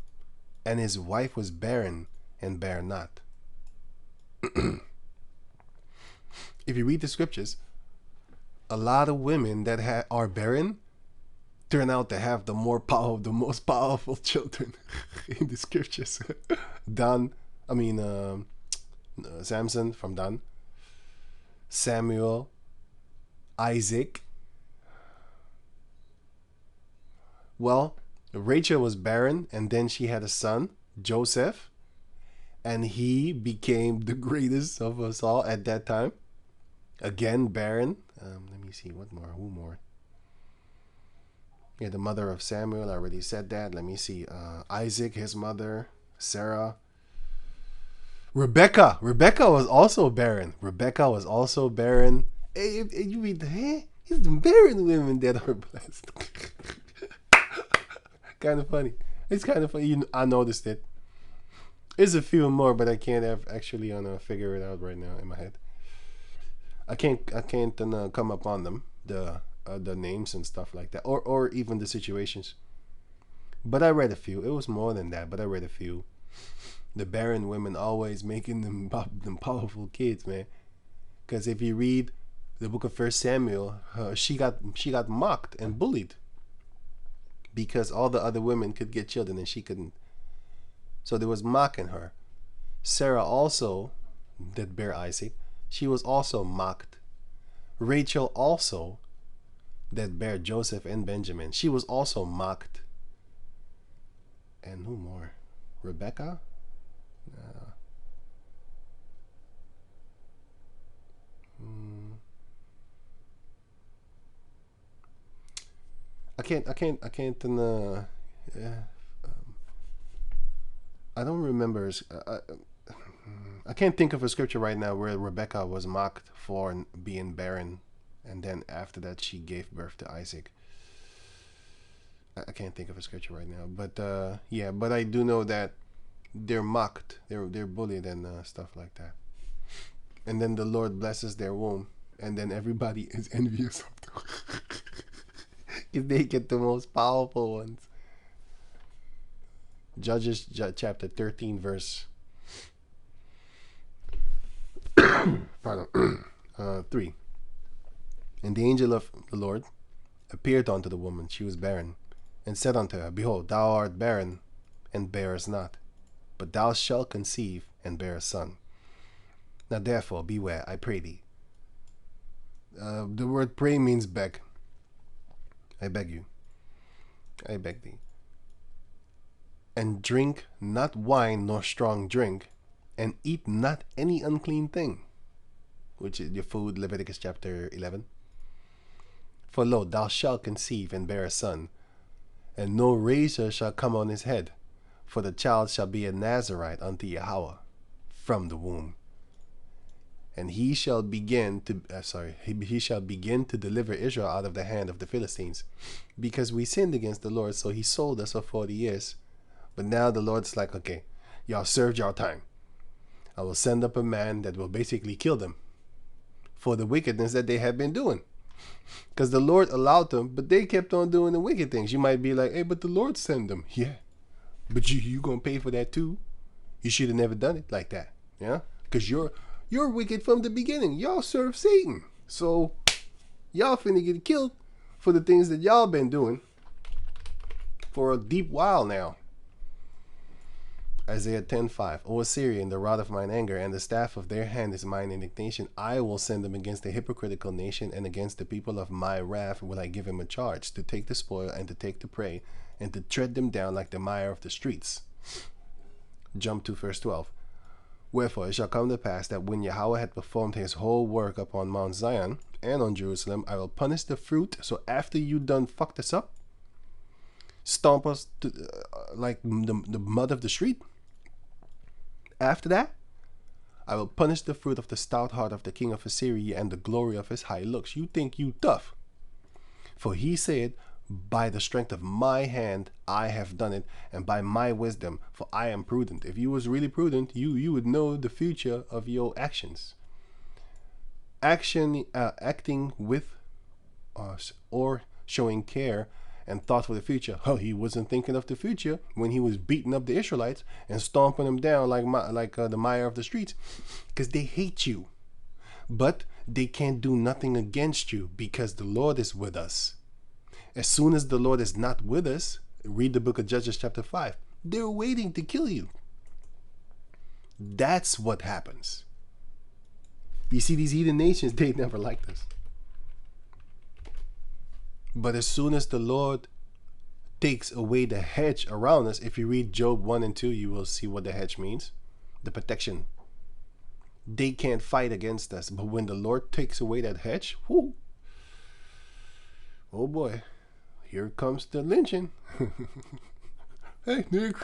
Speaker 1: and his wife was barren and bare not. If you read the scriptures, a lot of women that are barren turn out to have the most powerful children in the scriptures. Samson from Dan, Samuel, Isaac. Well, Rachel was barren, and then she had a son, Joseph, and he became the greatest of us all at that time. Again, barren. Let me see, what more? Who more? Yeah, the mother of Samuel, I already said that. Let me see. Isaac, his mother, Sarah. Rebecca was also barren. Hey, you read it's the barren women that are blessed. Kind of funny. It's kind of funny. I noticed it. There's a few more, but I can't actually figure it out right now in my head. I can't come up on them, the names and stuff like that, or even the situations. But I read a few. It was more than that, but I read a few. The barren women always making them powerful kids, man. Because if you read the book of First Samuel, she got mocked and bullied because all the other women could get children and she couldn't. So they was mocking her. Sarah also, that bare Isaac, she was also mocked. Rachel also, that bare Joseph and Benjamin, she was also mocked. And who more? Rebecca? I can't. I don't remember. I can't think of a scripture right now where Rebecca was mocked for being barren, and then after that she gave birth to Isaac. I can't think of a scripture right now, but yeah, but I do know that they're mocked, they're bullied and stuff like that. And then the Lord blesses their womb, and then everybody is envious of them because they get the most powerful ones. Judges chapter 13 verse 3. And the angel of the Lord appeared unto the woman, she was barren, and said unto her, Behold, thou art barren, and bearest not, but thou shalt conceive and bear a son. Now therefore beware, I pray thee. The word pray means beg. I beg you. I beg thee. And drink not wine nor strong drink, and eat not any unclean thing, which is your food, Leviticus chapter 11. For lo, thou shalt conceive and bear a son, and no razor shall come on his head, for the child shall be a Nazarite unto Yahweh from the womb. And he shall begin to deliver Israel out of the hand of the Philistines, because we sinned against the Lord, so he sold us for 40 years. But now the Lord's like, okay, y'all served your time. I will send up a man that will basically kill them for the wickedness that they have been doing. Because the Lord allowed them, but they kept on doing the wicked things. You might be like, hey, but the Lord sent them. Yeah, but you gonna pay for that too. You should have never done it like that. Yeah, because you're wicked from the beginning. Y'all serve Satan, so y'all finna get killed for the things that y'all been doing for a deep while now. Isaiah 10:5. O Assyrian, the rod of mine anger, and the staff of their hand is mine indignation. I will send them against the hypocritical nation, and against the people of my wrath will I give him a charge, to take the spoil, and to take the prey, and to tread them down like the mire of the streets. Jump to verse 12. Wherefore it shall come to pass that when Yahweh had performed his whole work upon Mount Zion and on Jerusalem, I will punish the fruit. So after you done fucked us up, stomp us to, like the mud of the street, after that, I will punish the fruit of the stout heart of the king of Assyria and the glory of his high looks. You think you tough. For he said, By the strength of my hand I have done it, and by my wisdom, for I am prudent. If you was really prudent, you would know the future of your actions. Acting with us or showing care and thought for the future. Oh, he wasn't thinking of the future when he was beating up the Israelites and stomping them down like the mire of the streets, because they hate you. But they can't do nothing against you because the Lord is with us. As soon as the Lord is not with us, read the book of Judges chapter 5. They're waiting to kill you. That's what happens. You see, these heathen nations, they never liked us. But as soon as the Lord takes away the hedge around us, if you read Job 1 and 2, you will see what the hedge means. The protection. They can't fight against us. But when the Lord takes away that hedge, whoo, oh boy, here comes the lynching. Hey, Nick,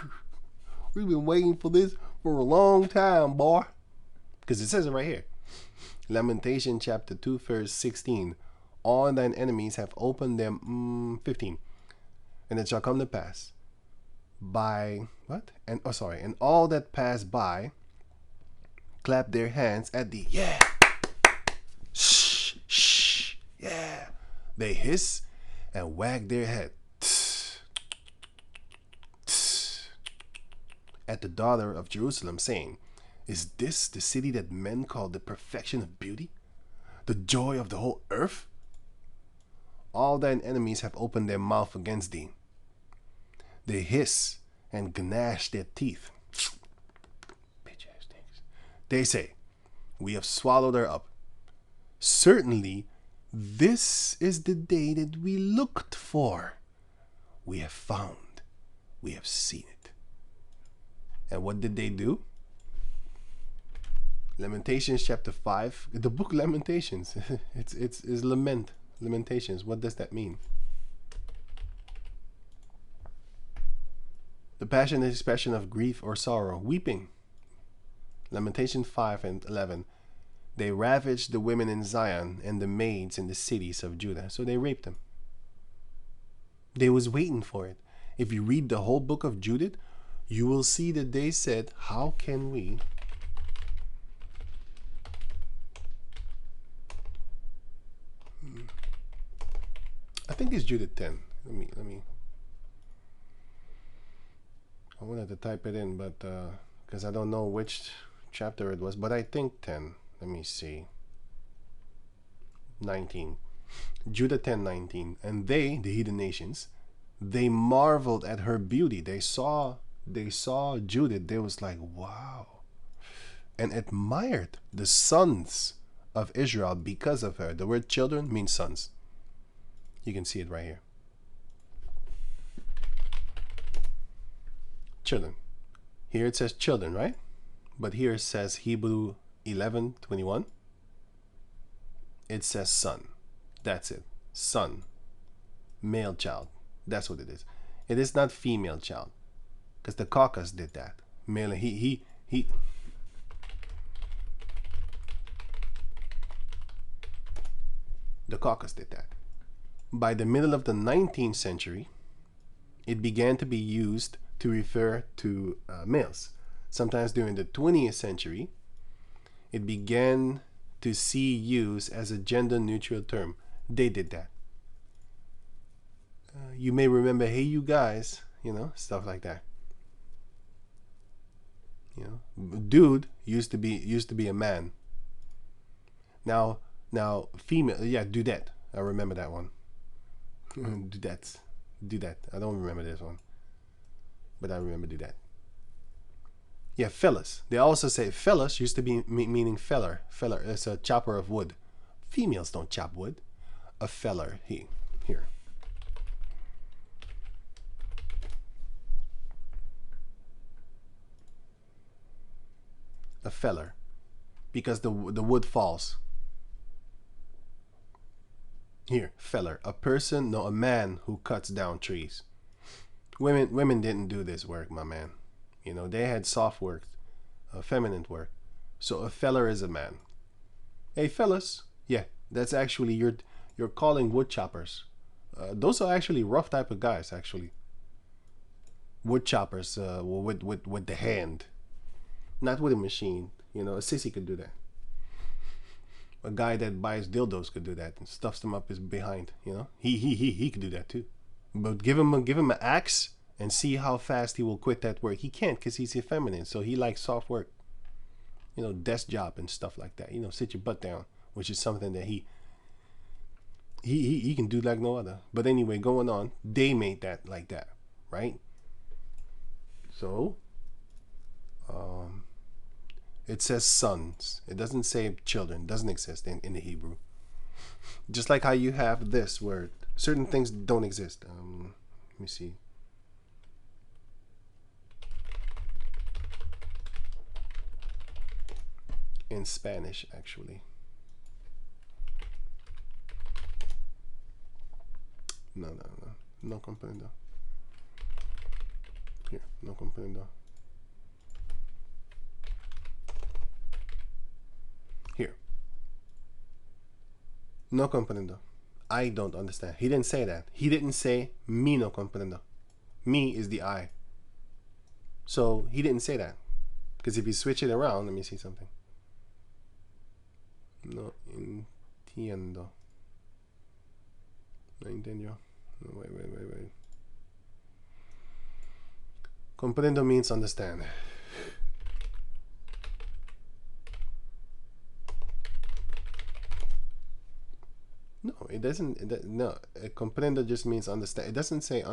Speaker 1: we've been waiting for this for a long time, boy. Because it says it right here. Lamentation chapter 2, verse 16. All thine enemies have opened them. 15. And it shall come to pass by what? And all that pass by clap their hands at thee. Yeah. Shh, shh, yeah. They hiss and wag their head at the daughter of Jerusalem, saying, is this the city that men call the perfection of beauty, the joy of the whole earth? All thine enemies have opened their mouth against thee. They hiss and gnash their teeth. Bitch ass things. They say, we have swallowed her up. Certainly, this is the day that we looked for. We have found. We have seen it. And what did they do? Lamentations chapter 5. The book Lamentations. it's Lamentations. What does that mean? The passion is expression of grief or sorrow. Weeping. Lamentation 5 and 11. They ravaged the women in Zion and the maids in the cities of Judah. So they raped them. They was waiting for it. If you read the whole book of Judith, you will see that they said, how can we I think it's Judith 10. Let me I wanted to type it in, but because I don't know which chapter it was, but I think 10. Let me see. 19. Judah 10:19. And they, the heathen nations, they marveled at her beauty. They saw Judith. They was like, wow. And admired the sons of Israel because of her. The word children means sons. You can see it right here. Children. Here it says children, right? But here it says Hebrew 11:21. It says son. That's it. Son. Male child. That's what it is. It is not female child. Because the Caucus did that. Male, he the Caucus did that. By the middle of the 19th century, it began to be used to refer to males. Sometimes during the 20th century, it began to see use as a gender-neutral term. They did that. You may remember, hey, you guys, stuff like that. Dude used to be a man. Now female, yeah, dudette. I remember that one. Dudette. I don't remember this one, but I remember dudette. Yeah, fellas. They also say fellas used to be meaning feller. Feller is a chopper of wood. Females don't chop wood. A feller, here. A feller, because the wood falls. Here, feller, a man who cuts down trees. Women didn't do this work, my man. They had soft work, feminine work. So a feller is a man. Hey, fellas, yeah, that's actually you're calling wood choppers Those are actually rough type of guys, actually. Wood choppers, with the hand, not with a machine. You know, a sissy could do that. A guy that buys dildos could do that and stuffs them up his behind. You know, he could do that too. But give him an axe and see how fast he will quit that work. He can't because he's effeminate, so he likes soft work. You know, desk job and stuff like that. You know, sit your butt down, which is something that he can do like no other. But anyway, going on, they made that like that, right? So, it says sons. It doesn't say children. It doesn't exist in the Hebrew. Just like how you have this word. Certain things don't exist. Let me see. In Spanish, actually. No comprendo. Here, no comprendo. Here. No comprendo. I don't understand. He didn't say that. He didn't say me no comprendo. Me is the I. So he didn't say that. Because if you switch it around, let me see something. No entiendo. No entiendo. No, wait. Comprendo means understand. No, it doesn't. No, comprendo just means understand. It doesn't say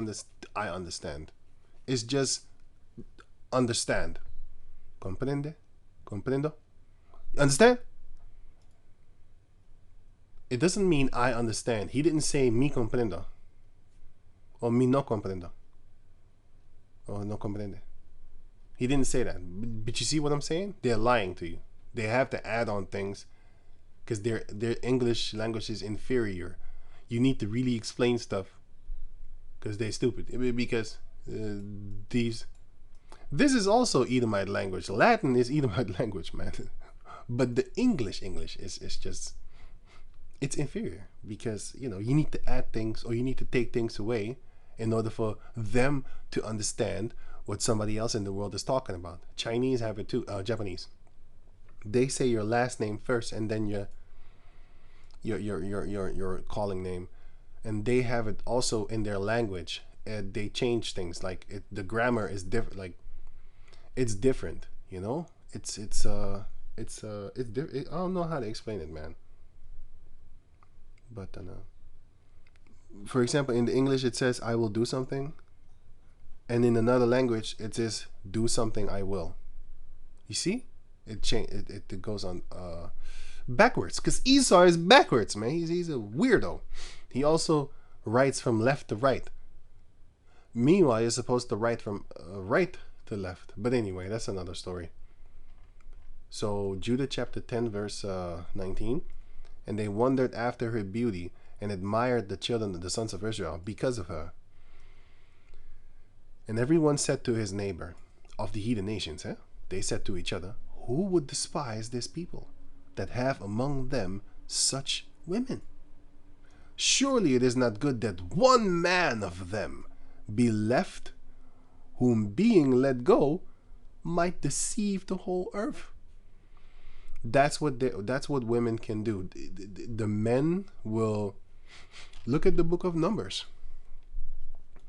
Speaker 1: I understand. It's just understand. Comprende? Comprendo? Understand? It doesn't mean I understand. He didn't say mi comprendo. Or mi no comprendo. Or no comprende. He didn't say that. But you see what I'm saying? They're lying to you. They have to add on things because their English language is inferior. You need to really explain stuff because they're stupid. Because this is also Edomite language. Latin is Edomite language, man. But the English is just, it's inferior because, you know, you need to add things or you need to take things away in order for them to understand what somebody else in the world is talking about. Chinese have it too. Japanese. They say your last name first and then your calling name, and they have it also in their language. And they change things like the grammar is different. Like it's different. You know, it's different. I don't know how to explain it, man. But for example, in the English it says I will do something, and in another language it says do something I will. You see, it goes on backwards because Esau is backwards, man. He's a weirdo. He also writes from left to right. Meanwhile, you're supposed to write from right to left. But anyway, that's another story. So Judah chapter 10 verse 19. And they wondered after her beauty and admired the children of the sons of Israel because of her. And everyone said to his neighbor of the heathen nations, they said to each other, who would despise this people that have among them such women? Surely it is not good that one man of them be left, whom being let go might deceive the whole earth. That's what women can do. The men will look at the book of Numbers.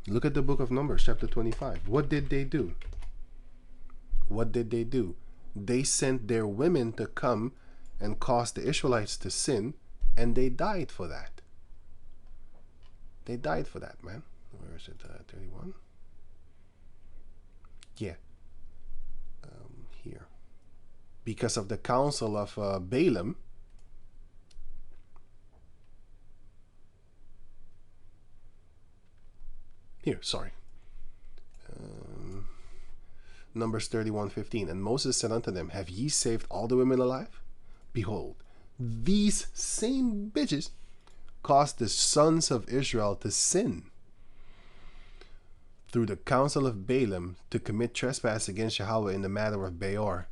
Speaker 1: Look at the book of Numbers, chapter 25. What did they do? What did they do? They sent their women to come and cause the Israelites to sin, and they died for that. They died for that, man. Where is it? 31. Yeah. Here. Because of the counsel of Balaam. Here, sorry. Numbers 31:15. And Moses said unto them, have ye saved all the women alive? Behold, these same bitches caused the sons of Israel to sin through the counsel of Balaam to commit trespass against Yahweh in the matter of Beor.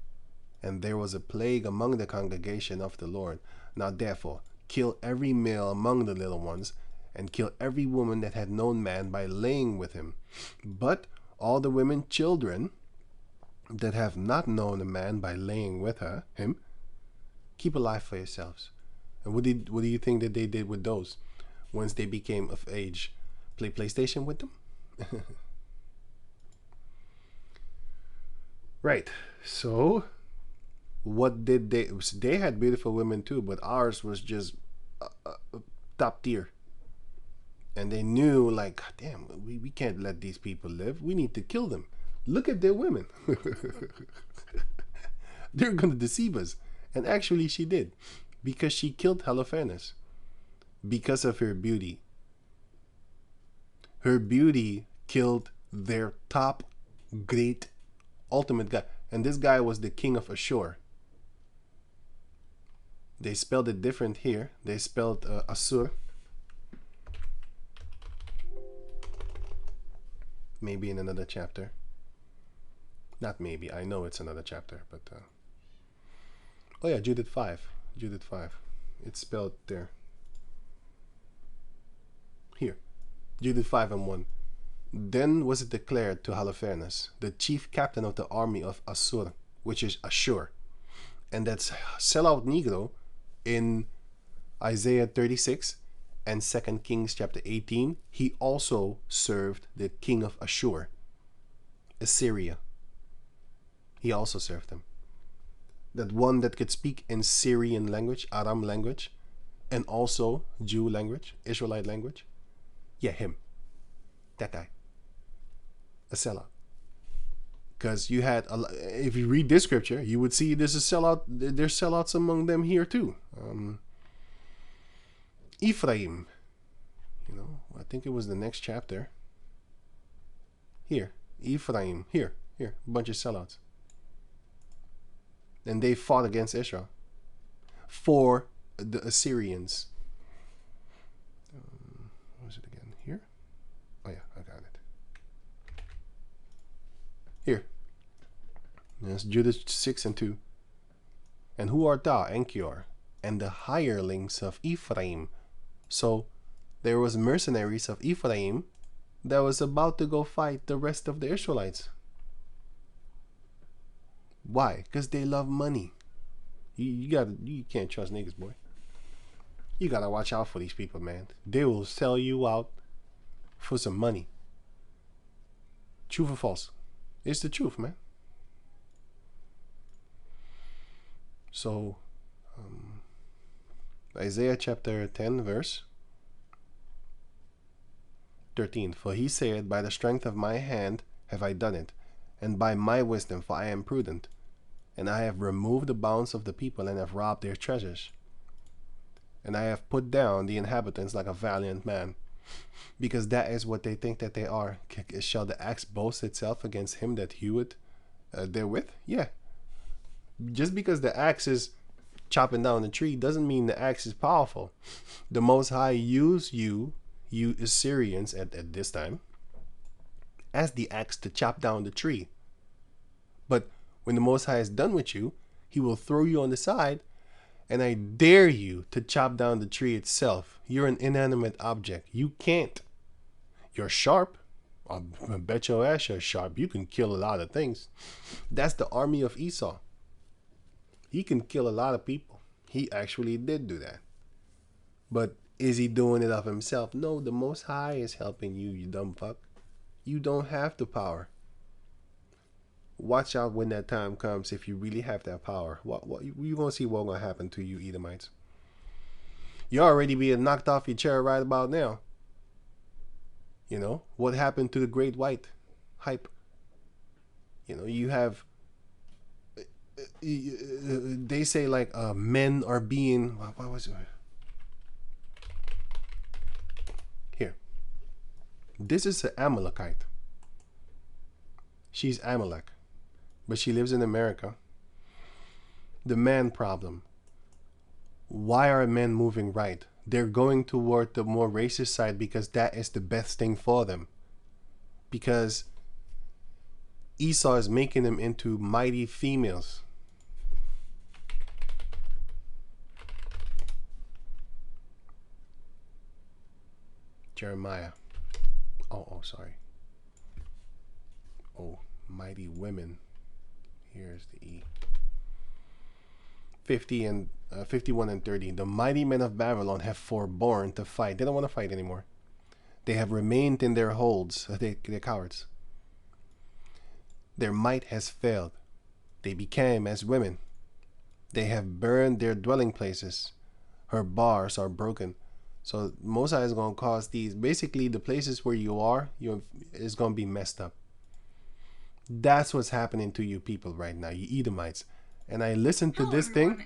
Speaker 1: And there was a plague among the congregation of the Lord. Now therefore, kill every male among the little ones, and kill every woman that had known man by laying with him. But all the women children that have not known a man by laying with him, keep alive for yourselves. And what do you think that they did with those once they became of age? Play PlayStation with them? Right. So what did they had beautiful women too, but ours was just top tier. And they knew, like, God damn, we can't let these people live. We need to kill them. Look at their women. They're going to deceive us. And actually she did. Because she killed Holofernes. Because of her beauty. Her beauty killed their top great ultimate guy. And this guy was the king of Asshur. They spelled it different here. They spelled asshur. Maybe in another chapter. Not maybe. I know it's another chapter. But oh yeah, Judith 5. Judith 5. It's spelled there. Here. Judith 5 and 1. Then was it declared to Holofernes, the chief captain of the army of Asshur, which is Asshur. And that's sellout Negro in Isaiah 36 and 2 Kings chapter 18. He also served the king of Asshur, Assyria. He also served him. That one that could speak in Syrian language, Aram language, and also Jew language, Israelite language. Yeah, him. That guy. A sellout. Because you had, if you read this scripture, you would see there's a sellout. There's sellouts among them here too. Ephraim. You know, I think it was the next chapter. Here, Ephraim. Here, a bunch of sellouts. And they fought against Israel for the Assyrians. What was it again? Here? Oh yeah, I got it. Here. That's Judith 6 and 2. And who art thou, Enkior, and the hirelings of Ephraim? So there was mercenaries of Ephraim that was about to go fight the rest of the Israelites. Why? Because they love money. You can't trust niggas, boy. You gotta watch out for these people, man. They will sell you out for some money. True or false? It's the truth, man. So, Isaiah chapter 10, verse 13. For he said, by the strength of my hand have I done it, and by my wisdom, for I am prudent. And I have removed the bounds of the people, and have robbed their treasures. And I have put down the inhabitants like a valiant man. Because that is what they think that they are. Shall the axe boast itself against him that heweth therewith? Yeah. Just because the axe is chopping down the tree doesn't mean the axe is powerful. The Most High used you Assyrians at this time, as the axe to chop down the tree. But when the Most High is done with you, he will throw you on the side, and I dare you to chop down the tree itself. You're an inanimate object. You can't. You're sharp. I bet your ass you're sharp. You can kill a lot of things. That's the army of Esau. He can kill a lot of people. He actually did do that. But is he doing it of himself? No, the Most High is helping you, you dumb fuck. You don't have the power. Watch out when that time comes if you really have that power. What you're going to see what's going to happen to you, Edomites. You're already being knocked off your chair right about now. You know, what happened to the great white hype? You know, you have, they say like men are being, what was it? Here. This is an Amalekite. She's Amalek. But she lives in America. The man problem. Why are men moving right? They're going toward the more racist side because that is the best thing for them. Because Esau is making them into mighty females. Jeremiah. Oh, sorry. Oh, mighty women. Here's the E. 51 and 30. The mighty men of Babylon have forborne to fight. They don't want to fight anymore. They have remained in their holds. They're cowards. Their might has failed. They became as women. They have burned their dwelling places. Her bars are broken. So Mosiah is going to cause these, basically the places where you are, is going to be messed up. That's what's happening to you people right now, you Edomites. And I listened to this thing.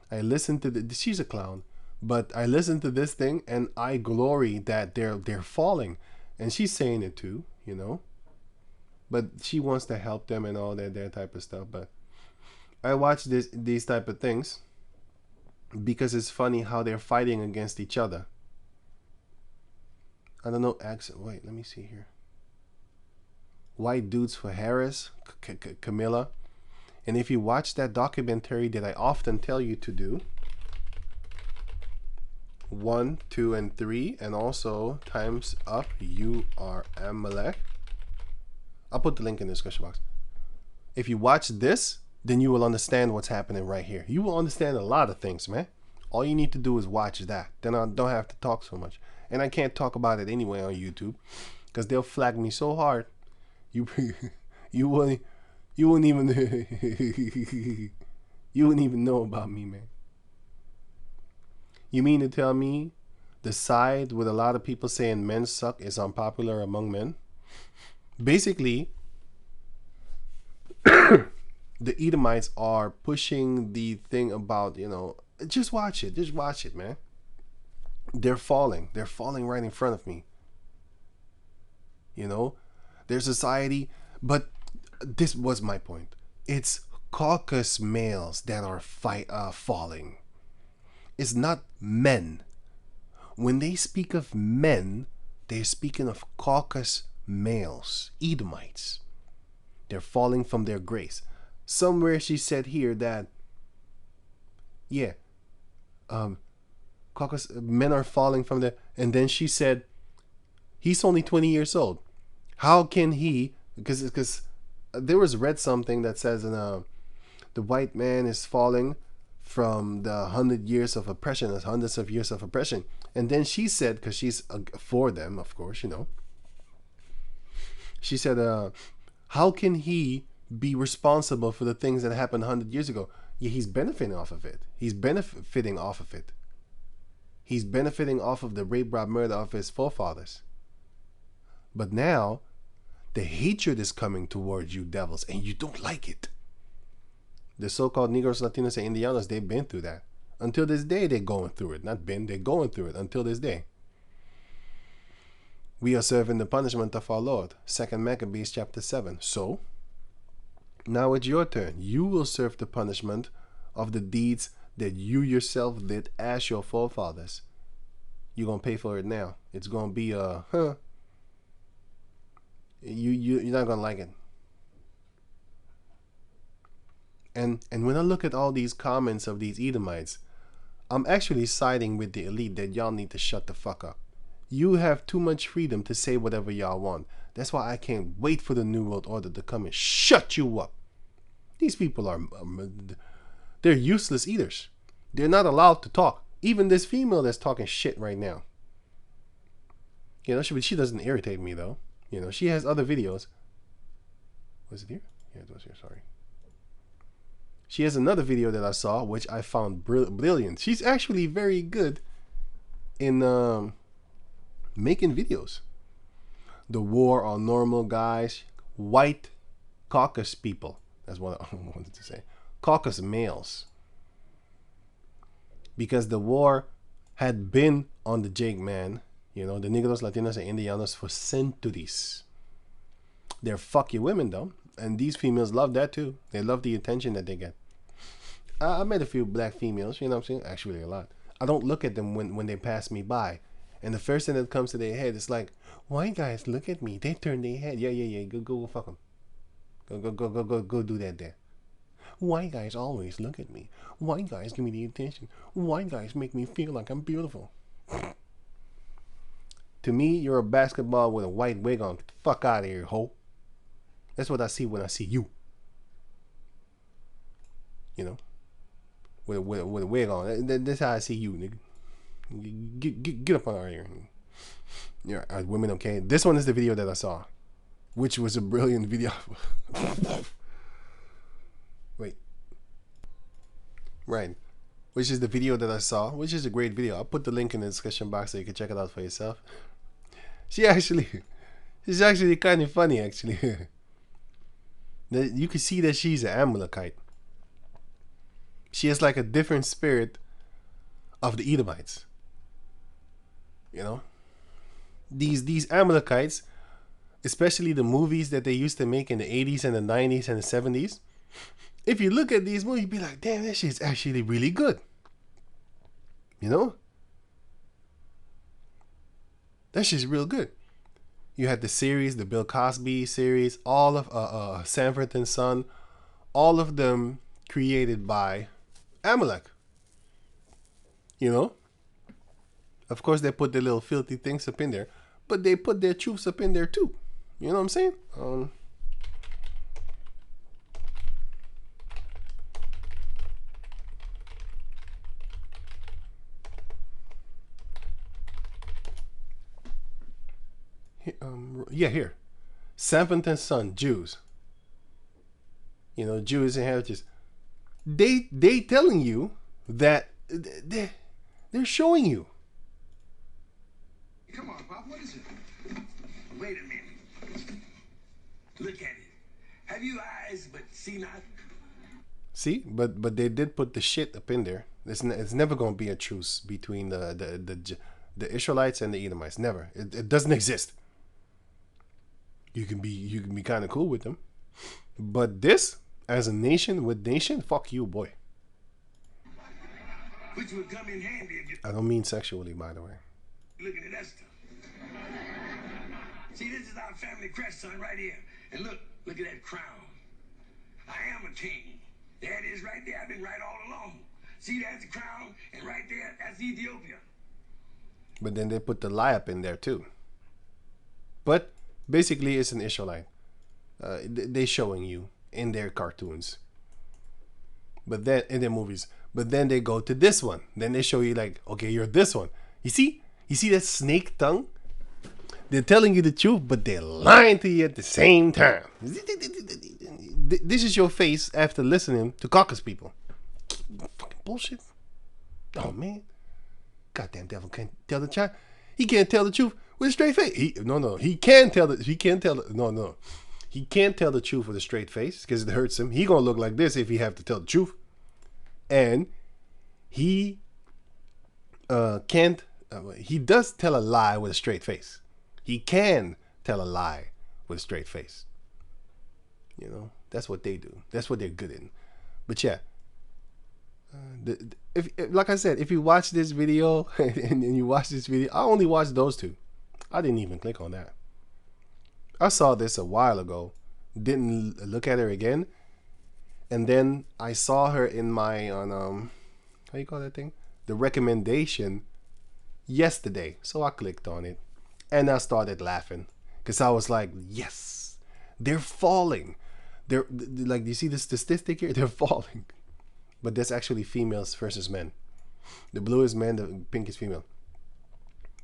Speaker 1: I listened to she's a clown. But I listened to this thing and I glory that they're falling. And she's saying it too, you know. But she wants to help them and all that type of stuff. But I watch these type of things because it's funny how they're fighting against each other. I don't know. Wait, let me see here. White Dudes for Harris, Camilla. And if you watch that documentary that I often tell you to do, 1, 2, and 3, and also Times Up, You Are Amalek. I'll put the link in the description box. If you watch this, then you will understand what's happening right here. You will understand a lot of things, man. All you need to do is watch that. Then I don't have to talk so much. And I can't talk about it anyway on YouTube because they'll flag me so hard. You wouldn't even you wouldn't even know about me, man. You mean to tell me the side with a lot of people saying men suck is unpopular among men? Basically, the Edomites are pushing the thing about, you know, just watch it, man. They're falling right in front of me. You know, their society, but this was my point. It's Caucus males that are falling. It's not men. When they speak of men, they're speaking of Caucus males, Edomites. They're falling from their grace. Somewhere she said here that, Caucus men are falling from the, and then she said, he's only 20 years old. How can he, because there was read something that says the white man is falling from the 100 years of oppression, the hundreds of years of oppression. And then she said, because she's for them, of course, you know, she said, how can he be responsible for the things that happened 100 years ago? Yeah, he's benefiting off of it. He's benefiting off of it. He's benefiting off of the rape, rob, murder of his forefathers. But now, the hatred is coming towards you devils, and you don't like it. The so-called Negros, Latinos, and Indianos, they've been through that. Until this day, they're going through it. They're going through it until this day. We are serving the punishment of our Lord. 2 Maccabees chapter 7. So, now it's your turn. You will serve the punishment of the deeds that you yourself did as your forefathers. You're going to pay for it now. It's going to be you're not going to like it. And when I look at all these comments of these Edomites, I'm actually siding with the elite that y'all need to shut the fuck up. You have too much freedom to say whatever y'all want. That's why I can't wait for the New World Order to come and shut you up. These people are, they're useless eaters. They're not allowed to talk. Even this female that's talking shit right now. You know, she doesn't irritate me though. You know, she has other videos. Was it here? Yeah, it was here, sorry. She has another video that I saw, which I found brilliant. She's actually very good in making videos. The war on normal guys, white Caucus people. That's what I wanted to say. Caucus males. Because the war had been on the Jake man, you know, the Negros, Latinos, and Indianos for centuries. They're fucky women though. And these females love that too. They love the attention that they get. I met a few black females, you know what I'm saying? Actually a lot. I don't look at them when they pass me by. And the first thing that comes to their head is like, white guys, look at me. They turn their head. Yeah. Go fuck them. Go do that there. White guys always look at me. White guys give me the attention. White guys make me feel like I'm beautiful. To me, you're a basketball with a white wig on. Get the fuck out of here, ho. That's what I see when I see you. You know, with a wig on. That's how I see you, nigga. Get up on our ear. Yeah, women, okay. This one is the video that I saw, which was a brilliant video. Wait. Right. Which is the video that I saw, which is a great video. I'll put the link in the description box so you can check it out for yourself. She's actually kind of funny, actually. You can see that she's an Amalekite. She has like a different spirit of the Edomites. You know? These Amalekites, especially the movies that they used to make in the 80s and the 90s and the 70s, if you look at these movies, you'd be like, damn, that shit's actually really good. You know? That shit's real good. You had the series, the Bill Cosby series, all of Sanford and Son, all of them created by Amalek. You know? Of course, they put their little filthy things up in there, but they put their truths up in there too. You know what I'm saying? Yeah, here. Sanford and Son, Jews. You know, Jewish inheritors. They telling you that they're showing you.
Speaker 3: Come on, Pop, what is it? Wait a minute. Look at it. Have you eyes but see not?
Speaker 1: See, but they did put the shit up in there. It's never gonna be a truce between the Israelites and the Edomites. Never. It doesn't exist. You can be kind of cool with them, but this, as a nation with nation, fuck you, boy.
Speaker 3: Which would come in handy if you...
Speaker 1: I don't mean sexually, by the way.
Speaker 3: Looking at that stuff. See, this is our family crest, son, right here. And look at that crown. I am a king. There it is right there. I've been right all along. See, there's the crown, and right there, that's Ethiopia.
Speaker 1: But then they put the lie up in there too. But basically, it's an Ishmaelite. They showing you in their cartoons. But then in their movies. But then they go to this one. Then they show you like, okay, you're this one. You see that snake tongue? They're telling you the truth, but they're lying to you at the same time. This is your face after listening to Caucus people. Fucking bullshit. Oh man. Goddamn devil can't tell the truth. He can't tell the truth with a straight face. He can't tell the truth with a straight face because it hurts him. He gonna look like this if he have to tell the truth. And he can't. He does tell a lie with a straight face. He can tell a lie with a straight face. You know, that's what they do. That's what they're good in. But yeah, if like I said, if you watch this video and you watch this video, I only watched those two. I didn't even click on that. I saw this a while ago, didn't look at her again, and then I saw her in my how you call that thing? The recommendation yesterday. So I clicked on it and I started laughing because I was like, yes, they're falling. They're like, you see the statistic here? They're falling. But that's actually females versus men. The blue is men, the pink is female.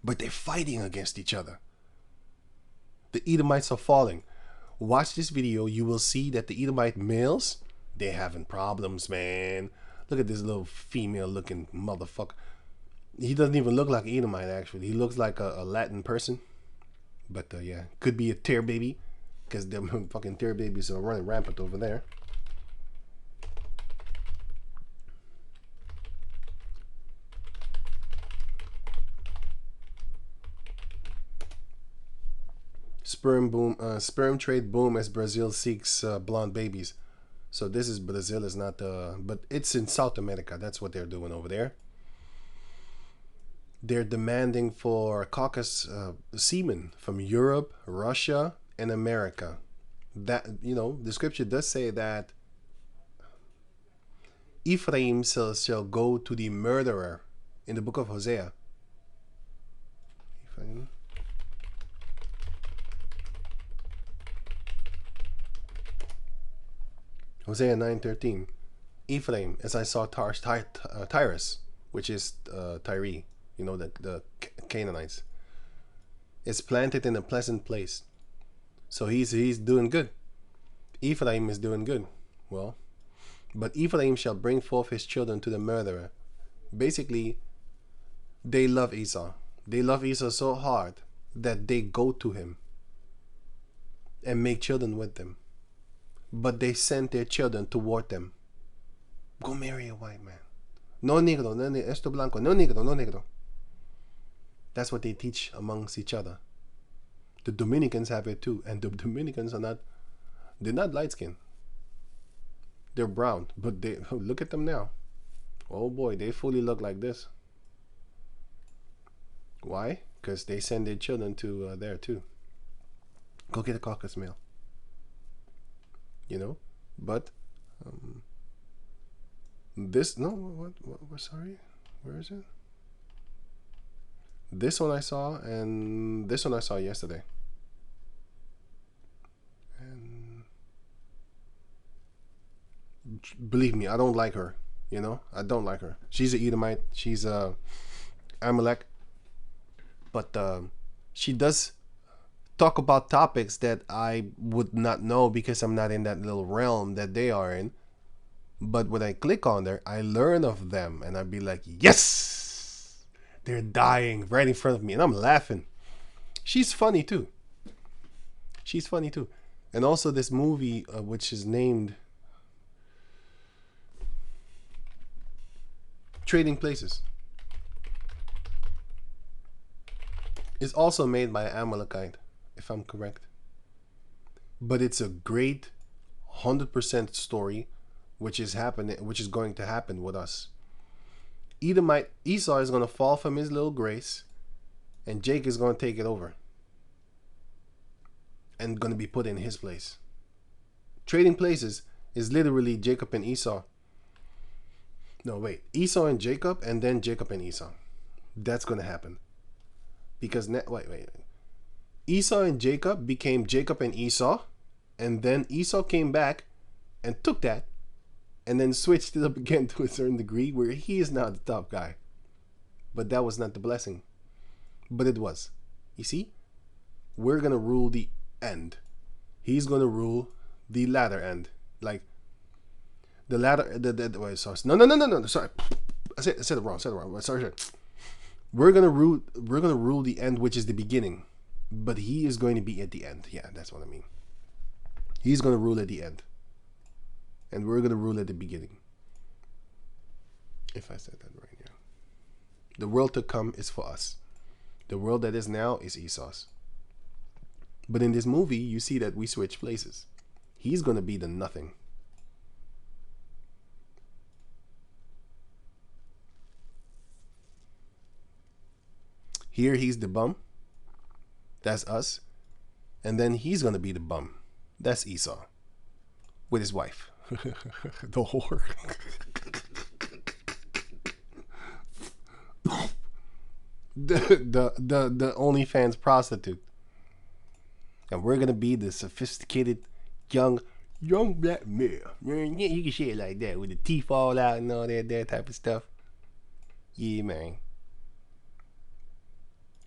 Speaker 1: But they're fighting against each other. The Edomites are falling. Watch this video. You will see that the Edomite males, they're having problems, man. Look at this little female looking motherfucker. He doesn't even look like an Edomite, actually. He looks like a Latin person. But yeah, could be a tear baby. Because them fucking tear babies are running rampant over there. Sperm trade boom as Brazil seeks blonde babies. So this is Brazil, is not but it's in South America. That's what they're doing over there. They're demanding for Caucus semen from Europe, Russia, and America. That, you know, the scripture does say that Ephraim shall go to the murderer in the book of Hosea. Ephraim. Hosea 9:13. Ephraim, as I saw Tyrus, which is Tyre, you know, the Canaanites, is planted in a pleasant place. So he's doing good. Ephraim is doing good. Well, but Ephraim shall bring forth his children to the murderer. Basically, they love Esau. They love Esau so hard that they go to him and make children with them. But they send their children toward them. Go marry a white man. No negro, no negro, esto blanco, no negro, no negro. That's what they teach amongst each other. The Dominicans have it too, and the Dominicans they're not light skinned. They're brown, but they look at them now. Oh boy, they fully look like this. Why? Because they send their children to there too. Go get a Caucus male. You know, but this what sorry, where is it? This one I saw, and this one I saw yesterday. And believe me, I don't like her. You know, I don't like her. She's an Edomite. She's a Amalek. But she does talk about topics that I would not know because I'm not in that little realm that they are in. But when I click on there, I learn of them, and I'd be like, yes, they're dying right in front of me, and I'm laughing. She's funny too. She's funny too. And also this movie, which is named Trading Places, is also made by Amalekite, if I'm correct. But it's a great 100% story, which is going to happen with us. Esau is going to fall from his little grace, and Jake is going to take it over and going to be put in his place. Trading Places is literally Jacob and Esau. No, wait. Esau and Jacob, and then Jacob and Esau. That's going to happen. Because, wait. Esau and Jacob became Jacob and Esau, and then Esau came back and took that, and then switched it up again to a certain degree where he is now the top guy. But that was not the blessing. But it was. You see? We're going to rule the end. He's going to rule the latter end. Like, the latter... wait, sorry. No. Sorry. I said it wrong. Sorry. We're going to rule the end, which is the beginning. But he is going to be at the end. Yeah, that's what I mean. He's going to rule at the end. And we're going to rule at the beginning. If I said that right, yeah. The world to come is for us. The world that is now is Esau's. But in this movie, you see that we switch places. He's going to be the nothing. Here he's the bum. That's us. And then he's going to be the bum. That's Esau. With his wife. The whore. the OnlyFans prostitute. And we're gonna be the sophisticated young black male. You can say it like that with the teeth all out and all that type of stuff. Yeah, man.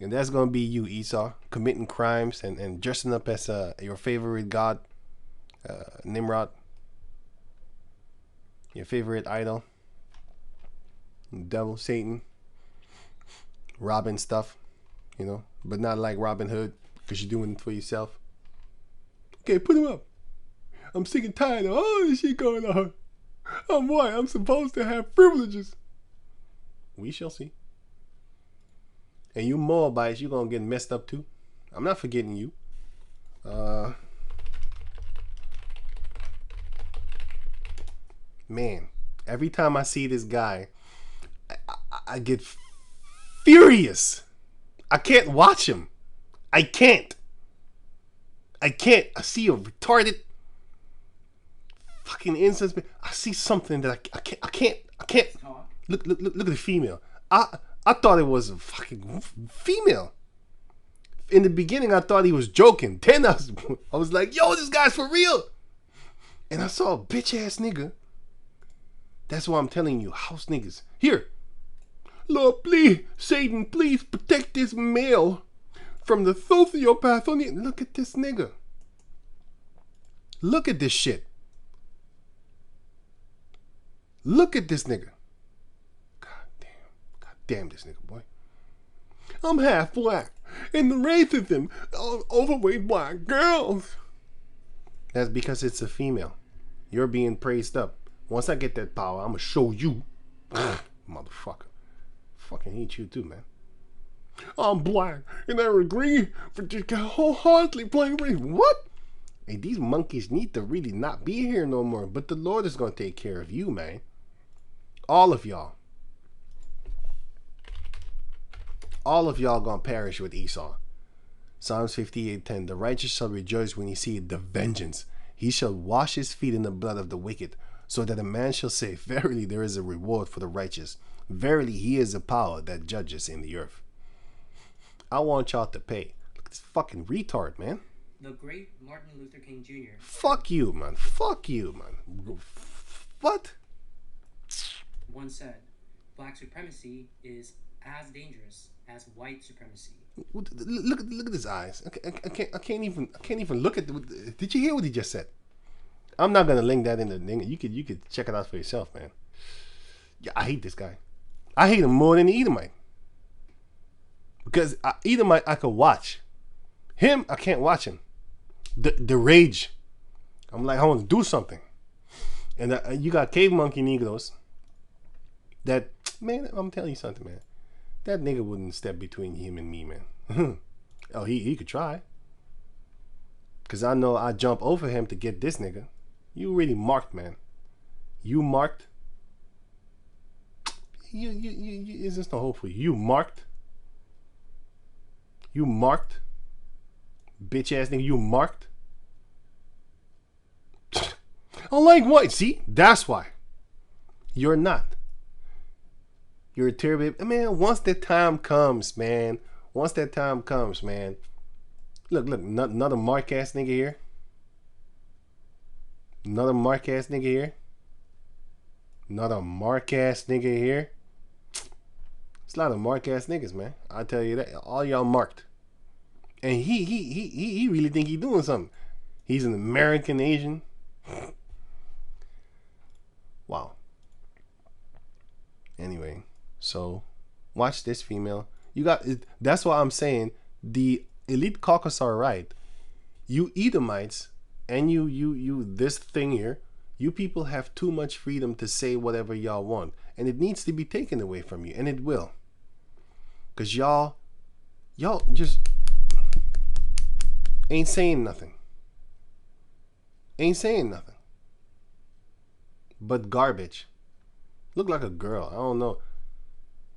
Speaker 1: And that's gonna be you, Esau, committing crimes and dressing up as your favorite god, Nimrod. Your favorite idol, devil, Satan, robbing stuff, you know, but not like Robin Hood because you're doing it for yourself. Okay, put him up. I'm sick and tired of all this shit going on. I'm white. I'm supposed to have privileges. We shall see. And you Moabites, you're going to get messed up too. I'm not forgetting you. Man, every time I see this guy, I get furious. I can't watch him. I can't. I see a retarded fucking instance. I see something that I can't. Look at the female. I thought it was a fucking female. In the beginning, I thought he was joking. Then I was like, yo, this guy's for real. and I saw a bitch ass nigga. That's why I'm telling you, house niggas. Here, Lord, please, Satan, please protect this male from the sociopath on the. Look at this nigga. Look at this shit. Look at this nigga. God damn this nigga, boy. I'm half black, and the racism of overweight black girls. That's because it's a female. You're being praised up. Once I get that power, I'm gonna show you. Motherfucker. Fucking hate you too, man. I'm black, and I agree for just wholeheartedly playing race. What? Hey, these monkeys need to really not be here no more. But the Lord is gonna take care of you, man. All of y'all. All of y'all gonna perish with Esau. Psalms 58:10. The righteous shall rejoice when he seeth the vengeance. He shall wash his feet in the blood of the wicked, so that a man shall say, verily there is a reward for the righteous. Verily he is a power that judges in the earth. I want y'all to pay. Look at this fucking retard, man.
Speaker 4: The great Martin Luther King Jr.
Speaker 1: Fuck you, man. Fuck you, man. What?
Speaker 4: Once said, black supremacy is as dangerous as white supremacy.
Speaker 1: Look at his eyes. I can't even look at. Did you hear what he just said? I'm not gonna link that in the thing. You could check it out for yourself, man. Yeah, I hate this guy. I hate him more than the Edomite. Because Edomite I could watch. Him, I can't watch him. The rage. I'm like, I want to do something. And you got cave monkey Negroes. That, man, I'm telling you something, man. That nigga wouldn't step between him and me, man. Oh, he could try. Because I know I jump over him to get this nigga. You really marked, man. You marked. You is this no hope for you? You marked. You marked. Bitch ass nigga, you marked. I like white. See? That's why. You're not. You're a terrible man. Once that time comes, man. Once that time comes, man. Look, another mark ass nigga here. Another mark ass nigga here. Another mark ass nigga here. It's a lot of mark ass niggas, man. I tell you that. All y'all marked. And he really think he doing something. He's an American Asian. Wow. Anyway, so watch this female. You got. That's why I'm saying the elite caucus are right. You Edomites and you this thing here. You people have too much freedom to say whatever y'all want, and it needs to be taken away from you, and it will. Cause y'all just ain't saying nothing. Ain't saying nothing. But garbage. Look like a girl. I don't know.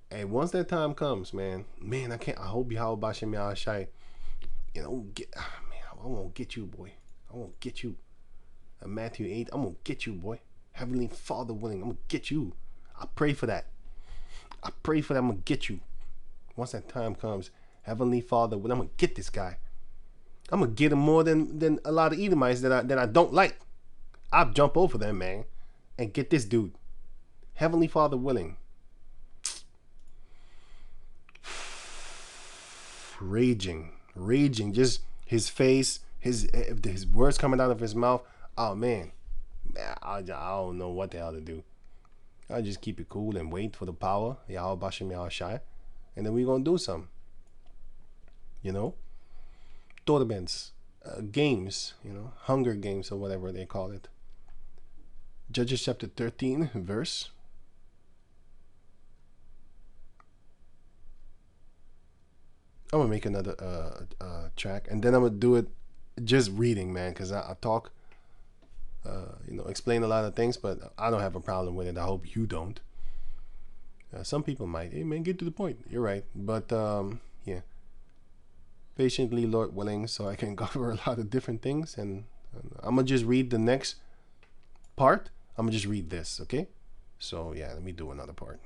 Speaker 1: Hey, once that time comes, man, I can't. I hope Yahweh Bashem Yahshai, man, I won't get you, boy. I won't get you. Matthew 8, I'm gonna get you, boy. Heavenly Father willing, I'm gonna get you. I pray for that. I pray for that. I'm gonna get you. Once that time comes, Heavenly Father, when I'm gonna get this guy, I'm gonna get him more than a lot of Edomites that I don't like. I'll jump over them, man, and get this dude. Heavenly Father willing. Raging, just his face, his words coming out of his mouth. Oh man, I don't know what the hell to do. I'll just keep it cool and wait for the power, Yahweh Bashem Yahushai, and then we're gonna do something. You know, tournaments, games, Hunger Games or whatever they call it. Judges chapter 13 verse. I'm gonna make another track, and then I'm gonna do it just reading, man, because I talk, explain a lot of things, but I don't have a problem with it. I hope you don't. Some people might. Hey, man, get to the point. You're right, but yeah, patiently, Lord willing, so I can cover a lot of different things, and I'm gonna just read the next part. I'm gonna just read this, okay? So yeah, let me do another part.